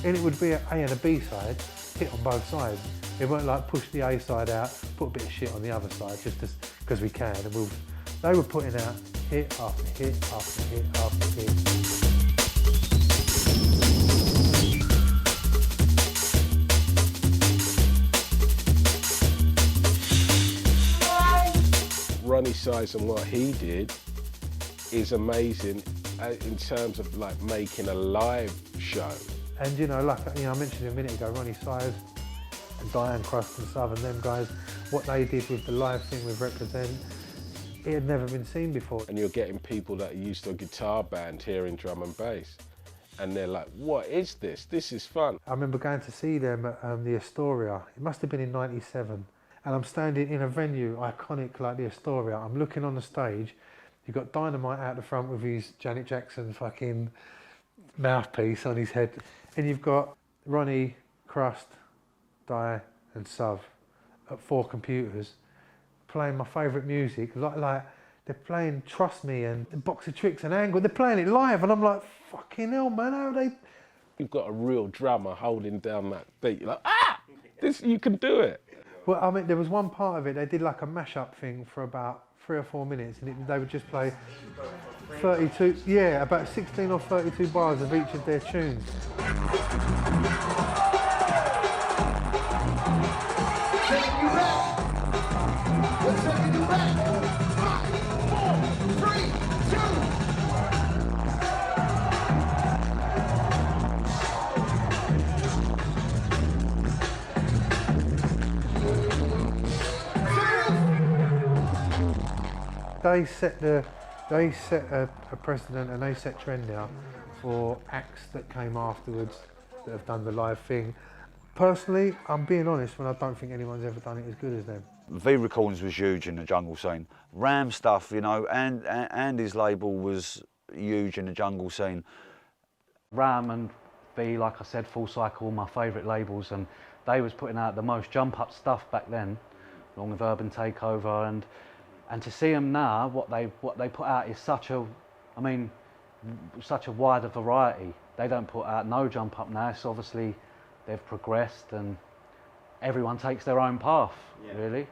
And it would be an A and a B side, hit on both sides. It weren't like push the A side out, put a bit of shit on the other side, just because we can. And they were putting out hit after hit after hit after hit. Ronnie Size and what he did is amazing in terms of like making a live show. And you know, like I mentioned a minute ago, Ronnie Size and Diane Crust and Southern, them guys, what they did with the live thing with Represent, it had never been seen before. And you're getting people that are used to a guitar band hearing drum and bass, and they're like, what is this? This is fun. I remember going to see them at the Astoria. It must have been in '97. And I'm standing in a venue iconic like the Astoria. I'm looking on the stage. You've got Dynamite out the front with his Janet Jackson fucking mouthpiece on his head. And you've got Ronnie, Crust, Di and Suv at 4 computers playing my favourite music. Like they're playing Trust Me and Box of Tricks and Angle. They're playing it live and I'm like, fucking hell, man, how are they? You've got a real drummer holding down that beat. You're like, ah, you can do it. Well, I mean, there was one part of it, they did like a mashup thing for about 3 or 4 minutes and they would just play 32, yeah, about 16 or 32 bars of each of their tunes. They set a precedent and they set trend now for acts that came afterwards that have done the live thing. Personally, I'm being honest when I don't think anyone's ever done it as good as them. V Recordings was huge in the jungle scene. Ram stuff, you know, and his label was huge in the jungle scene. Ram and V, like I said, Full Cycle, my favourite labels, and they was putting out the most jump up stuff back then, along with Urban Takeover, and to see them now, what they put out is such a wider variety. They don't put out no jump up now. So obviously they've progressed and everyone takes their own path, really.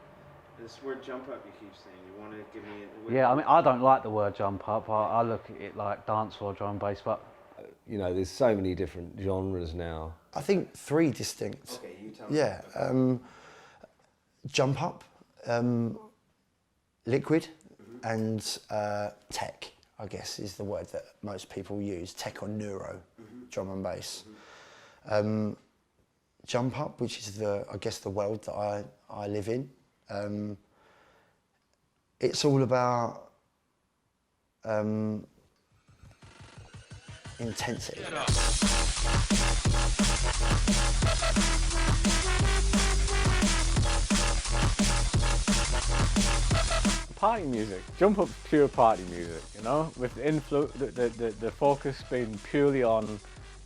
This word jump up you keep saying, you want to give me Yeah, I mean, I don't like the word jump up. I look at it like dance or drum and bass, but you know, there's so many different genres now. I think 3 distinct. Okay, you tell me. Yeah, jump up, liquid, and tech, I guess, is the word that most people use. Tech or neuro, drum and bass. Jump up, which is I guess the world that I live in. It's all about intensity. Party music. Jump Up's pure party music, you know, with the focus being purely on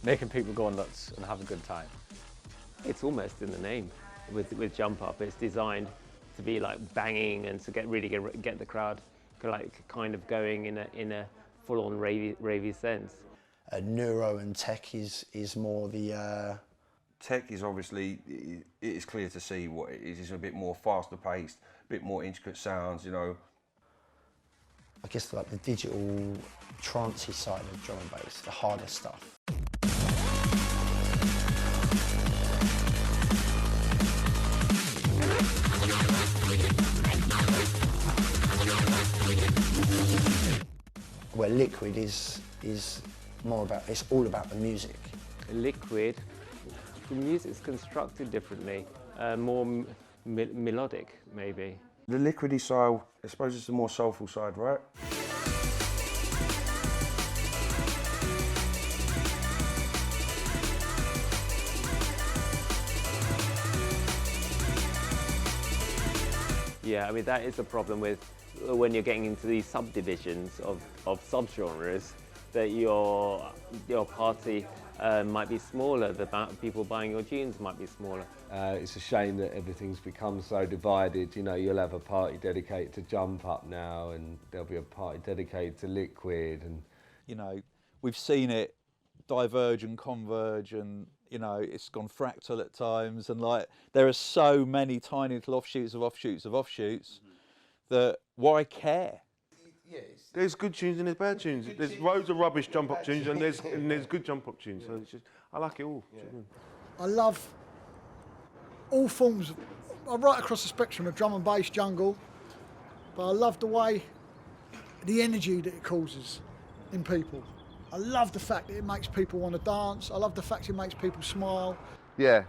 making people go nuts and have a good time. It's almost in the name with Jump Up. It's designed to be like banging and to get the crowd like kind of going in a full-on ravey sense. Neuro and tech is more the... Tech is obviously, it is clear to see what it is. It's a bit more faster paced, a bit more intricate sounds, you know. I guess like the digital trancey side of drum and bass, the harder stuff. Where Liquid is more about, it's all about the music. Liquid, the music's constructed differently, more melodic maybe. The liquidy style, I suppose it's the more soulful side, right? Yeah, I mean that is the problem with when you're getting into these subdivisions of subgenres, that your party might be smaller, the amount of people buying your tunes might be smaller. It's a shame that everything's become so divided. You know, you'll have a party dedicated to Jump Up now, and there'll be a party dedicated to Liquid, and you know, we've seen it diverge and converge, and you know, it's gone fractal at times, and like there are so many tiny little offshoots of offshoots of offshoots that why care? There's good tunes and there's bad tunes. There's loads of rubbish Jump Up tunes and there's good Jump Up tunes. So it's just, I like it all. I love all forms, right across the spectrum of drum and bass, jungle, but I love the way, the energy that it causes in people. I love the fact that it makes people want to dance. I love the fact it makes people smile. Yeah.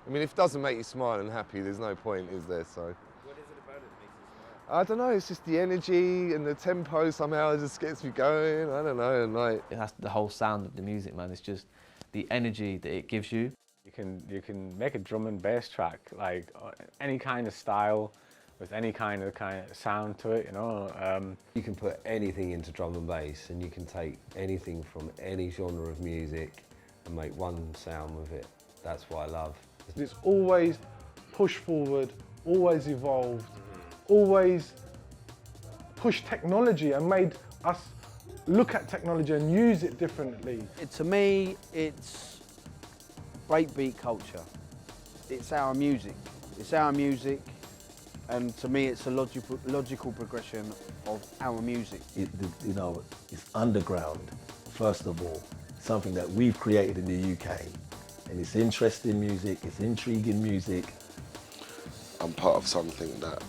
I mean, if it doesn't make you smile and happy, there's no point, is there? So. What is it about it that makes you smile? I don't know, it's just the energy and the tempo somehow just gets me going. I don't know, and like... That's the whole sound of the music, man. It's just the energy that it gives you. You can make a drum and bass track, like any kind of style, with any kind of sound to it, you know. You can put anything into drum and bass, and you can take anything from any genre of music and make one sound with it. That's what I love. It's always pushed forward, always evolved, always pushed technology and made us look at technology and use it differently. To me, it's breakbeat culture. It's our music. It's our music. And to me, it's a logical progression of our music. You know, it's underground, first of all, something that we've created in the UK. And it's interesting music, it's intriguing music. I'm part of something that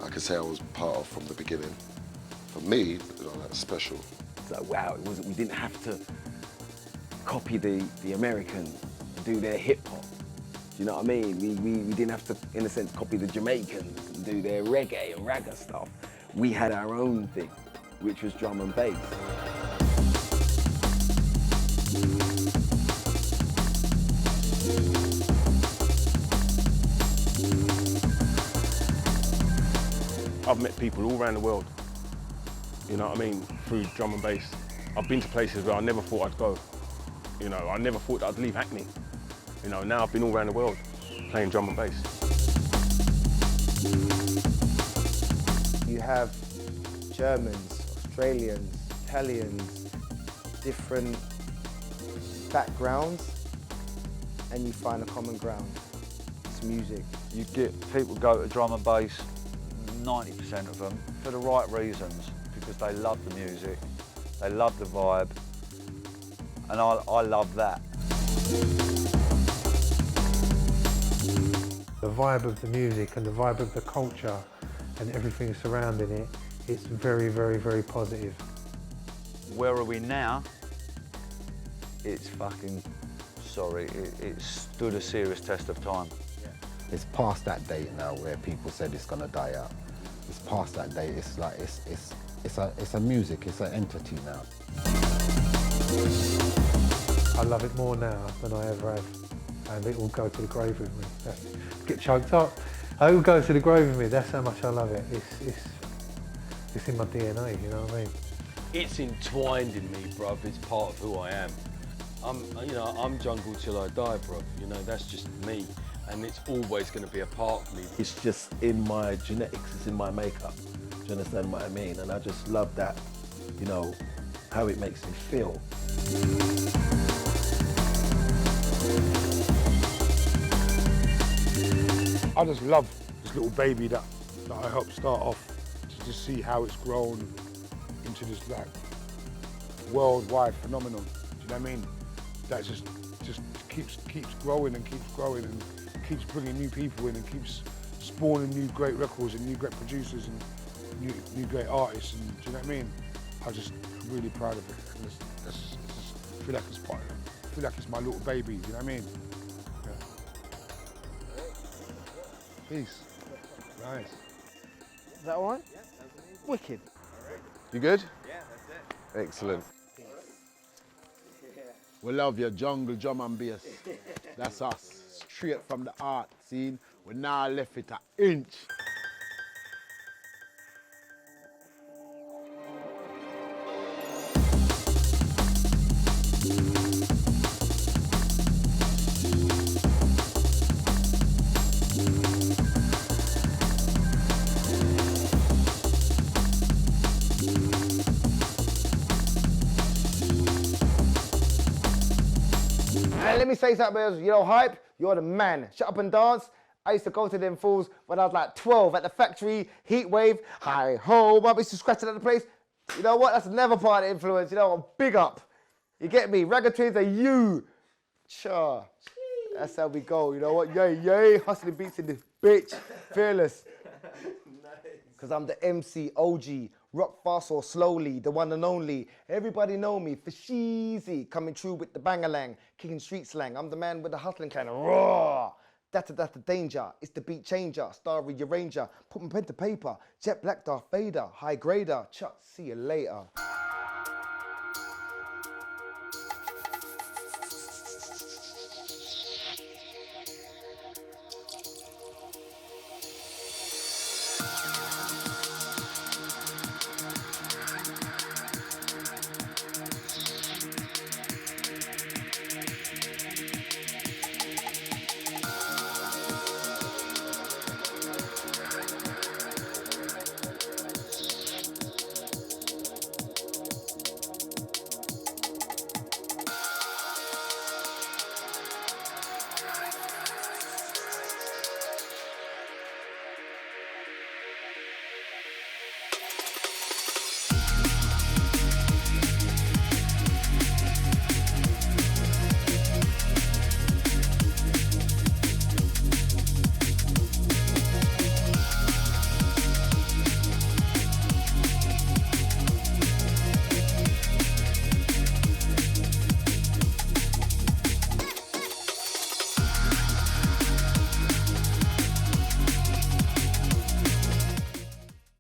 I can say I was part of from the beginning. For me, you know, that's special. It's like, wow, we didn't have to copy the Americans and do their hip hop. Do you know what I mean? We didn't have to, in a sense, copy the Jamaicans and do their reggae and ragga stuff. We had our own thing, which was drum and bass. I've met people all around the world, you know what I mean, through drum and bass. I've been to places where I never thought I'd go. You know, I never thought that I'd leave Hackney. You know, now I've been all around the world playing drum and bass. You have Germans, Australians, Italians, different backgrounds, and you find a common ground. It's music. You get people go to drum and bass, 90% of them, for the right reasons, because they love the music, they love the vibe, and I love that. The vibe of the music and the vibe of the culture and everything surrounding it it's very, very, very positive. Where are we now? It's fucking, sorry, it stood a serious test of time. It's past that date now where people said it's gonna die out. It's past that date. It's like it's a music. It's an entity now. I love it more now than I ever have, and it will go to the grave with me. Get choked up. It will go to the grave with me. That's how much I love it. It's in my DNA. You know what I mean? It's entwined in me, bruv. It's part of who I am. I'm jungle till I die, bruv. You know, that's just me. And it's always going to be a part of me. It's just in my genetics, it's in my makeup. Do you understand what I mean? And I just love that, you know, how it makes me feel. I just love this little baby that I helped start off, to just see how it's grown into this like worldwide phenomenon. Do you know what I mean? That just keeps growing and keeps growing and keeps bringing new people in and keeps spawning new great records and new great producers and new great artists. And do you know what I mean? I'm really proud of it. And I feel like it's part of it. I feel like it's my little baby. You know what I mean? Yeah. Peace. Nice. Is that all right? Yeah, that's amazing. Wicked. You good? Yeah, that's it. Excellent. We love your jungle drum and bass. That's us. Straight from the art scene. We now left it an inch. And let me say something else, you know, Hype, you're the man. Shut up and dance. I used to go to them fools when I was like 12 at the factory, heat wave, hi ho, I used to scratching at the place. You know what? That's never part of the influence, you know, I'm big up. You get me? Ragga Twins are you. Sure. That's how we go, you know what? Yay, yay, hustling beats in this bitch. Fearless. Because I'm the MC, OG, rock fast or slowly, the one and only. Everybody know me for sheezy, coming true with the bangalang, kicking street slang. I'm the man with the hustling kind of raw. That's the danger. It's the beat changer, star rearranger, put my pen to paper. Jet black Darth Vader, high grader. Chuck, see you later.